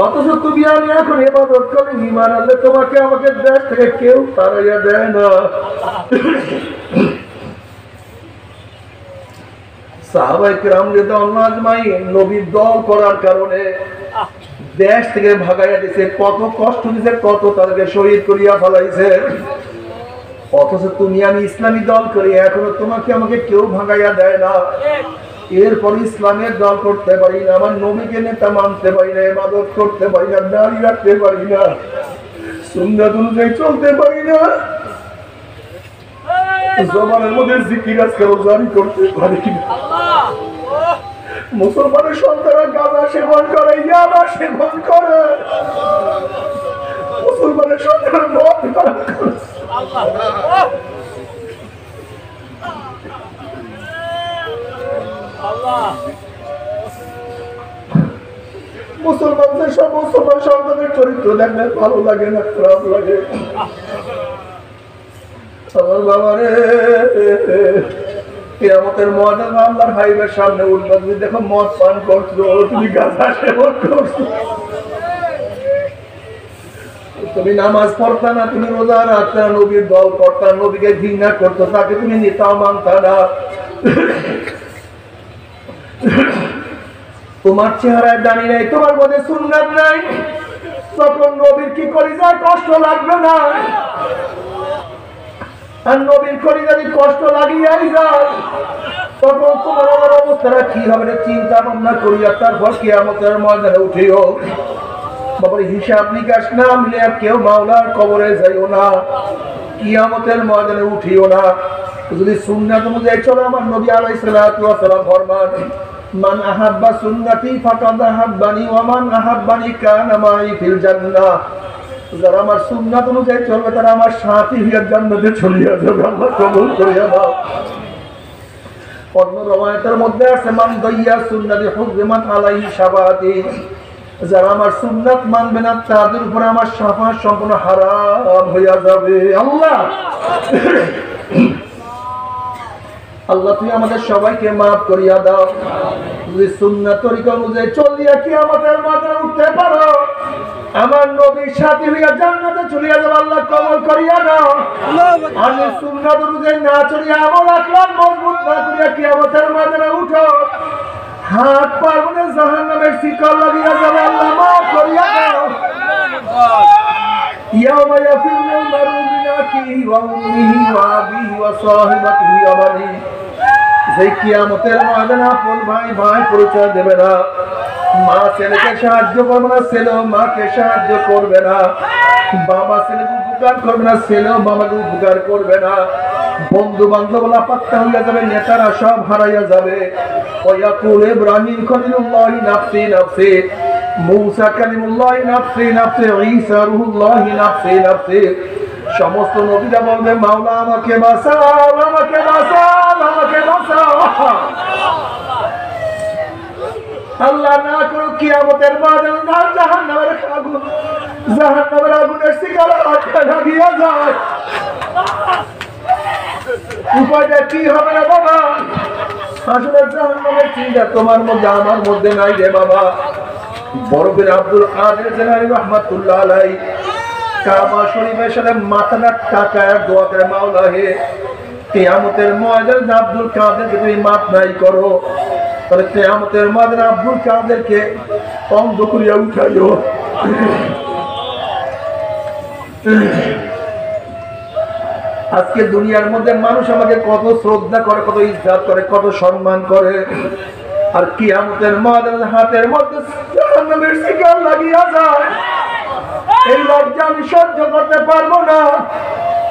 Speaker 1: অথচ তুমি আমি এখন ইবাদত করে ঈমান আনলে তোমাকে আমাকে দেশ থেকে কেউ তাড়াইয়া দেয় না। সাহাবায়ে কেরাম রাদিয়াল্লাহু আজমাইন নবীর দল করার কারণে দেশ থেকে ভাগাইয়া দিয়েছে, কত কষ্ট দিয়েছে, কত তাদেরকে শহীদ করিয়া ফেলাইছে। অথচ তুমি আমি ইসলামী দল করি, এখনো তোমাকে আমাকে কেউ ভাগাইয়া দেয় না। এরপর ইসলামের দল করতে পারি না, আমার নবীকে নেতা মানতে পারি না, ইবাদত করতে পারি না, দাঁড়িয়ে রাখতে পারি না, সুন্নাত অনুযায়ী চলতে পারি না, জবানের মধ্যে জিকির আজকাল জারি করতে পারি না। মুসলমানের সন্তানরা গাঁজা সেবন করে, ইয়াবা সেবন করে, মুসলমানের সন্তানরা মদ পান করে। মুসলমানদের সব মুসলমান সন্তানের চরিত্র দেখলে ভালো লাগে না, খারাপ লাগে। আমার বাবা রে, কিয়ামতের ময়দানে আল্লাহর হাইবের সামনে উঠবে, তুমি দেখো মদ পান করছো, তুমি গাঁজা সেবন করছো, তুমি নামাজ পড়তা না, তুমি রোজা রাখতা, নবীর দল করতা, নবীকে ঘৃণা করতো, তাকে তুমি নেতা মানতা না, তোমার চেহারায় দাঁড়িয়ে নাই, তোমার মধ্যে সুন্নাত নাই, তখন নবীর কি করি যায় কষ্ট লাগবে না? আর নবীর করি যদি কষ্ট লাগিয়াই যায়, তখন তোমার আমার অবস্থাটা কি হবে চিন্তা ভাবনা করিয়া তারপর কিয়ামতের ময়দানে উঠিও। বাবার হিসাব নিকাশ না মিলে আর কেউ মাওলার কবরে যাইও না, কিয়ামতের ময়দানে উঠিও না। যদি সুন্নাত অনুযায়ী চলো, আমার নবী আলাইহিস সালাতু ওয়াস সালাম ফরমান, মান আহাব্বা সুন্নতি ফাকাদ আহাব্বানি ওয়া মান আহাব্বানি কানা মাই ফিল জান্নাহ। যারা আমার সুন্নাত অনুযায়ী চলবে তারা আমার সাথী হইয়া জান্নাতে চলিয়া যাবে, আল্লাহ কবুল করিয়া দাও। অন্য রওয়ায়াতের মধ্যে আছে, মান দাইয়া সুন্নতি হুজমাত আলাইহি শাফাআতি। যারা আমার সুন্নাত মানবে না তাদের উপর আমার শাফাআত সম্পূর্ণ হারাম হইয়া যাবে। আল্লাহ আল্লাহ তুমি আমাদের সবাইকে মাফ করিয়া দাও। যদি সুন্নাত তরিকা অনুযায়ী চলিয়া কিয়ামতের ময়দানে উঠতে পারো, আমার নবীর সাথী হইয়া জান্নাতে চলিয়া যাবে, আল্লাহ কবুল করিয়া দাও। আমি সুন্নাত অনুযায়ী না চলিয়া আমল আখলাক মজবুত না করিয়া কিয়ামতের ময়দানে উঠো, হাত পার মধ্যে জাহান্নামের শিকল লাগিয়া যাবে, আল্লাহ মাফ করিয়া দাও। ইয়াউমা ইয়াফিরুল মারউ মিন আখিহি ওয়া উম্মিহি ওয়া আবিহি ওয়া সাহিবাতিহি ওয়া বানিহি। যে কিয়ামতের ময়দানে আপন ভাই ভাই পরিচয় দেবে না, মা ছেলেকে সাহায্য করবে না, ছেলে মাকে সাহায্য করবে না, বাবা ছেলেকে উপকার করবে না, ছেলেও বাবাকে উপকার করবে না, বন্ধু বান্ধব লাপাত্তা হইয়া যাবে, নেতারা সব হারাইয়া যাবে। ওয়াকুল ইব্রাহিম খলিলুল্লাহ নাফসি নাফসি, মূসা কালিমুল্লাহ নাফসি নাফসি, ঈসা রূহুল্লাহ নাফসি নাফসি। সমস্ত নবীরা বলবে, মাওলা আমাকে বাঁচাও, আমাকে বাঁচাও, আমাকে বাঁচাও। আল্লাহ না করুক কিয়ামতের ময়দানে জাহান্নামের আগুন, জাহান্নামের আগুনের শিকারে আটকা লাগিয়া যায়। উপায়টা কি হবে না বাবা? আসলে জাহান্নামের চিন্তা তোমার মধ্যে আমার মধ্যে নাই রে বাবা। বরফের আব্দুল কাদের জিলানী রাহমাতুল্লাহ আলাইহি কাবা শরীফের সাথে মাথাটা টাকায় দোয়া করে, মাওলা হে কিয়ামতের ময়দানে আব্দুল কাদেরকে তুমি মাফ নাই করো, তাহলে কিয়ামতের ময়দানে আব্দুল কাদেরকে অন্ধ করিয়া উঠাইও। আজকে দুনিয়ার মধ্যে মানুষ আমাকে কত শ্রদ্ধা করে, কত ইজ্জত করে, কত সম্মান করে, আর কিয়ামতের ময়দানে হাতের মধ্যে জাহান্নামের শিকল লাগিয়া যায়। এই লজ্জা আমি সহ্য করতে পারবো না।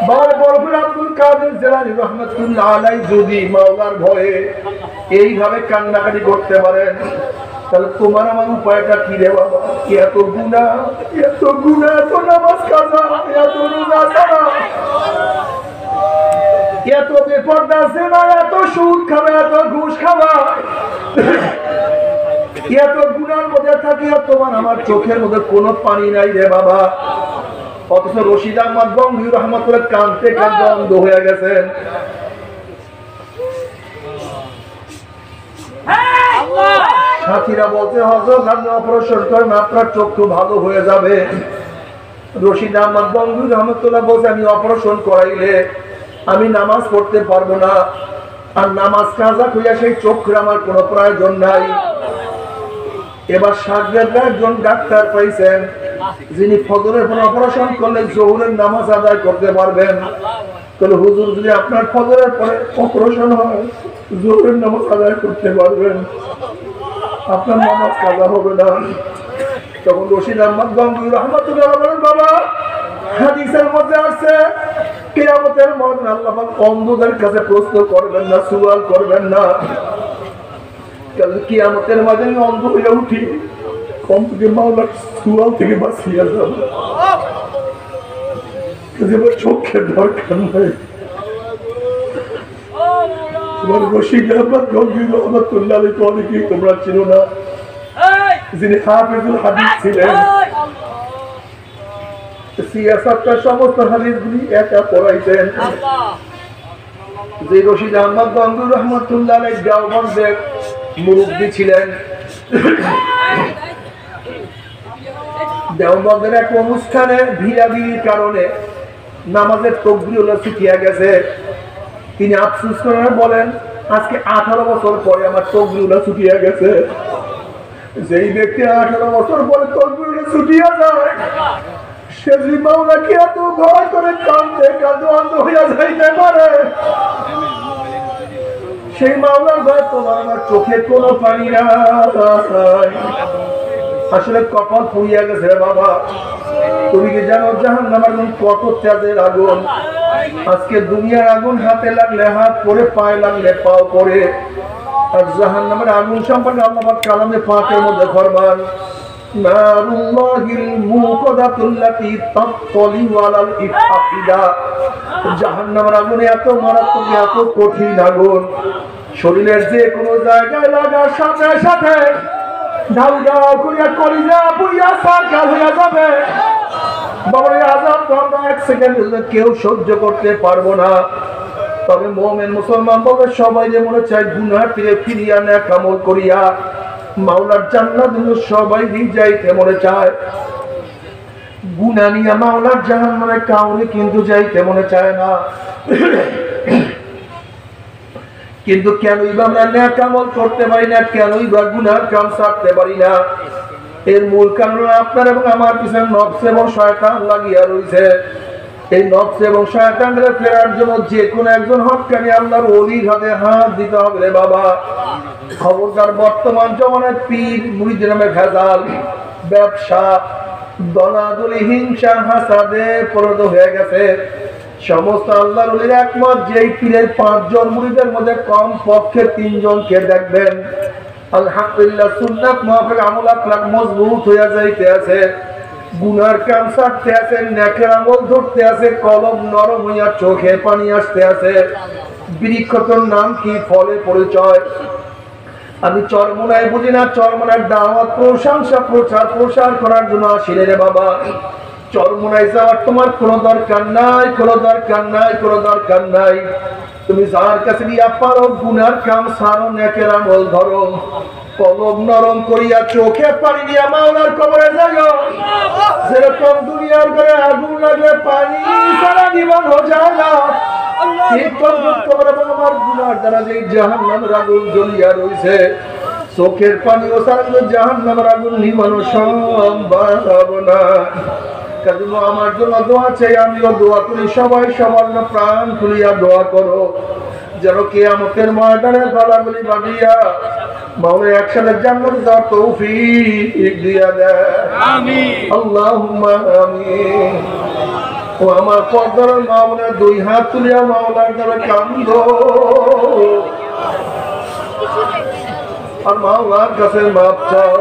Speaker 1: বরফের আব্দুল কাদের জিলানী রাহমাতুল্লাহ আলাইহি যদি মাওলার ভয়ে এইভাবে কান্নাকাটি করতে পারেন, তাহলে তোমার আমার উপায়টা কি রে বাবা? এত গুনাহ, এত গুনাহ, এত নামাজ কাজা, এত রোজা ছাড়া, এত বেপরদা জিনা, এত সুদ খাওয়া, এত ঘুষ খাওয়া, এত গুনার মধ্যে থাকি আর তোমার আমার চোখের মধ্যে কোনো পানি নাই রে বাবা। অথচ রশিদ আহমদ গঙ্গি রহমতুল্লাহ কাঁদতে কাঁদতে অন্ধ হয়ে গেছেন। সাথীরা বলতে, হযরত আপনি অপারেশন করেন, আপনার চক্ষু ভালো হয়ে যাবে। রশিদ আহমদ গঙ্গি রহমতুল্লাহ বলছে, আমি অপারেশন করাইলে আমি নামাজ পড়তে পারবো না, আর নামাজ কাজা কইয়া সেই চোখের আমার কোনো প্রয়োজন নাই। এবার সাগরেদরা একজন ডাক্তার পাইছেন যিনি ফজরের পর অপারেশন করলে জোহরের নামাজ আদায় করতে পারবেন। তাহলে হুজুর যদি আপনার ফজরের পরে অপারেশন হয় জোহরের নামাজ আদায় করতে পারবেন, আপনার নামাজ কাজা হবে না। তখন রশিদ আহমদ গঙ্গুই রহমাতুল্লাহ বলেন, বাবা হাদিসের মধ্যে আছে কিয়ামতের ময়দানে আল্লাহ পাক অন্ধদের কাছে প্রশ্ন করবেন না, সুয়াল করবেন না। কিয়ামতের ময়দানে অন্ধ হয়ে উঠি কমপক্ষে মাওলার সুয়াল থেকে বাঁচিয়ে যাব, চোখের দরকার নাই। রশিদ আহমদ গঙ্গুই রহমাতুল্লাহ আলাইহি অনেকেই তোমরা চিনো না, যিনি হাফেজুল হাদিস ছিলেন। সিয়াসাতটার সমস্ত হাদিসগুলি একা পড়াইতেন। যে রশিদ আহমদ গঙ্গুই রহমাতুল্লাহ আলাইহি দেওবন্দের মুরব্বী ছিলেন, দেওবন্দের এক অনুষ্ঠানে ভিড়াভিড়ির কারণে নামাজের তাকবীরুল্লাহ ছুটিয়া গেছে। তিনি আফসোস করে বলেন, আজকে 18 বছর পরে আমার তাকবীরুল্লাহ ছুটিয়া গেছে। যেই ব্যক্তি 18 বছর পরে তাকবীরুল্লাহ ছুটিয়া যায় সে যদি মাওলাকে এত ভয় করে কাঁদতে কাঁদতে অন্ধ হইয়া যাইতে পারে, সেই মাওলার ভয় তোমার আমার চোখে কোনো পানি নাই। আসলে কপাল পুড়িয়া গেছে বাবা। তুমি কি জানো জাহান্নামের আগুন কত তেজের আগুন? আজকে দুনিয়ার আগুন হাতে লাগলে হাত পরে, পায়ে লাগলে পাও পরে। আর জাহান্নামের আগুন সম্পর্কে আল্লাহ পাক কালামে পাকের মধ্যে ফরমান, নারুল্লাহিল মুকাদাতুল্লাতী তাত্তালিউ আলাল ইফআফিদা। জাহান্নামের আগুন এত মারাত্মক, এত কঠিন আগুন, শরীরের যে কোনো জায়গায় লাগার সাথে সাথে ঢাউ ঢাউ করিয়া কলিজা পুড়িয়া সারকার হইয়া যাবে। বাবা এই আযাব তো আমরা 1 সেকেন্ড কেউ সহ্য করতে পারবো না। তবে মুমিন মুসলমান বলে সবাই যে মনে চায় গুনাহ থেকে ফিরিয়া নেক আমল করিয়া মাওলার জান্নাত সবাই যাইতে মনে চায়। গুনাহ নিয়ে মাওলার জাহান্নামে কাউরে কিন্তু যাইতে মনে চায় না। কিন্তু কেনই বা আমরা নেক আমল করতে পারি না, কেনই বা গুনার কাম ছাড়তে পারি না? এর মূল কারণ আপনার এবং আমার পিছনে নফস এবং শয়তান লাগিয়া রয়েছে। এই নফস এবং শয়তানদের ফেরার জন্য যে কোনো একজন হক্কানি আল্লাহর ওলির হাতে হাত দিতে হবে রে বাবা। খবরদার, বর্তমান জমানায় পীর মুরিদের নামে ভেজাল, ব্যবসা, দলাদলি, হিংসা, হাসাদে পরিণত হয়ে গেছে। সমস্ত আল্লাহর ওলির একমত যেই পীরের 5 জন মুরিদের মধ্যে কম পক্ষে 3 জনকে দেখবেন আলহামদুলিল্লাহ সুন্নাত মুআফিক আমল আখলাক মজবুত হইয়া যাইতে আছে, গুনার কাম ছাড়তে আছে, নেকের আমল ধরতে আছে, কলম নরম হইয়া চোখে পানি আসতে আছে। বৃক্ষতর নাম কি, ফলে পরিচয়। আমি চরমোনায় বুঝি না, চরমোনার দাওয়াত প্রশংসা প্রচার করার জন্য আসিলে রে বাবা। চরমোনায় যাওয়ার তোমার কোনো দরকার নাই, কোনো দরকার নাই, কোনো দরকার নাই। তুমি যার কাছে গিয়া পারো গুনার কাম ছাড়ো, নেকের আমল ধরো, কলম নরম করিয়া চোখে পানি দিয়া মাওলার কবরে যাইও। যেরকম দুনিয়ার ঘরে আগুন লাগলে পানি ছাড়া নিভানো যায় না, আমার গুনার দ্বারা যে জাহান্নামের আগুন জ্বলিয়া রয়েছে, চোখের পানি ও ছাড়া জাহান্নামের আগুন নিভানো সম্ভব না। আমার জন্য দোয়া চাই, আমিও দোয়া করি, সবাই সবার প্রাণ খুলিয়া দোয়া করো যেন কিয়ামতের ময়দানে গলাগুলি বাঁধিয়া মাওলা একসাথে জান্নাতে যাওয়ার তৌফিক দিয়া দেয়। আমিন, আল্লাহুম্মা আমিন। ও আমার পর্দার মা বোনের 2 হাত তুলিয়া মাওলার দ্বারা কান্দো আর মাওলার কাছে মাপ চাও।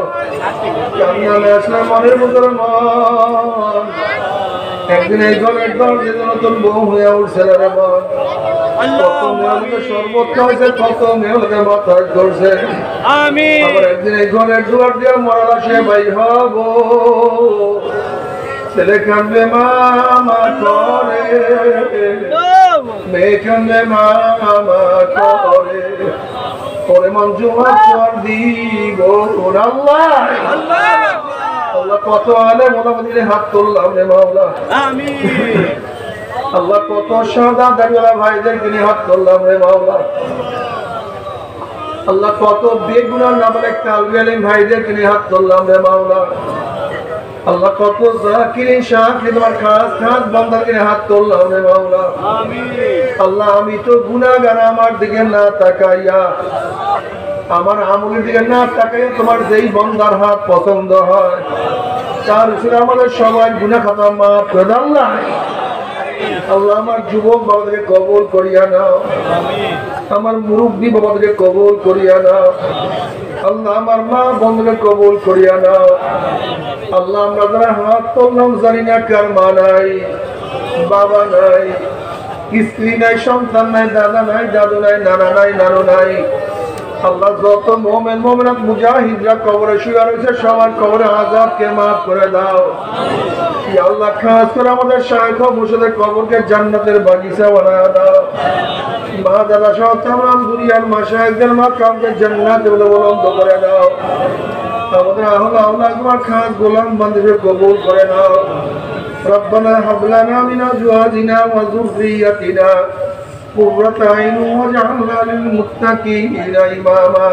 Speaker 1: কান্নালে আসলে মনের ভিতরে মন একদিন এই ঘরের দরজে নতুন বউ হয়ে উঠছে রে মন। কত মেয়েদের শরবত খাইছে, কত মেয়েদের মাথায় ধরছে। আবার একদিন এই ঘরের দুয়ার দিয়ে মরার আসে ভাই হব। ছেলে কান্দে মামা করে, মেয়ে কান্দে মামা করে, পরে মন জোয়া কর দিব আল্লাহ। আল্লাহ কত আলে মোলামতির হাত তুললাম রে মাওলা। আমিন। আল্লাহ কত সাদা দাড়িওয়ালা ভাইদেরকে নিয়ে হাত করলাম রে মাওলা। আল্লাহ কত বেগুনার নামে তালবে আলিম ভাইদেরকে নিয়ে হাত করলাম রে মাওলা। আল্লাহ কত জাকিরিন শাকির তোমার খাস খাস বান্দাকে নিয়ে হাত করলাম রে মাওলা। আল্লাহ আমি তো গুনাহগার, আমার দিকে না তাকাইয়া, আমার আমলের দিকে না তাকাইয়া তোমার যেই বান্দার হাত পছন্দ হয় তার উপরে আমাদের সবাই গুনাহ খাতা মাফ করে দাও আল্লাহ। আল্লাহ আমার যুবক বাবাদেরকে কবুল করিয়া নাও, আমার মুরব্বী বাবাদেরকে কবুল করিয়া নাও। আল্লাহ আমার মা বোনদেরকে কবুল করিয়া নাও। আল্লাহ আমরা যারা হাত তুললাম জানি না কার মা নাই, বাবা নাই, স্ত্রী নাই, সন্তান নাই, দাদা নাই, দাদু নাই, নানা নাই, নানু নাই। আল্লাহ যত মুমিন মুমিনাত মুজাহিদরা কবরে শুয়ে রয়েছে সবার কবরে আযাবকে মাফ করে দাও। ইয়া আল্লাহ খাস করে আমাদের শাইখ মুর্শিদের কবরকে জান্নাতের বাগিচা বানায় দাও। মা দাদা সহ তামাম দুনিয়ার মাশায়েখদের মাকামকে জান্নাতে বুলন্দ করে দাও। আমাদের আহলে আওলাদ তোমার খাস গোলাম বান্দাদের কবুল করে নাও। রব্বানা হাব লানা মিন আজওয়াজিনা ওয়া যুররিয়াতিনা قرة عين واجعلنا للمتقين إماما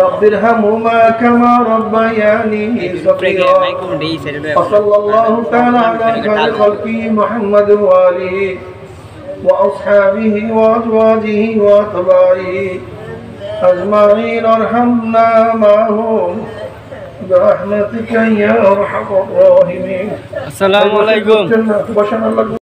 Speaker 1: رب ارحمهما كما ربياني صغيرا وصلى الله تعالى على خير خلقه محمد وآله وأصحابه وأزواجه وأتباعه أجمعين ارحمنا معهم برحمتك يا أرحم الراحمين. السلام عليكم.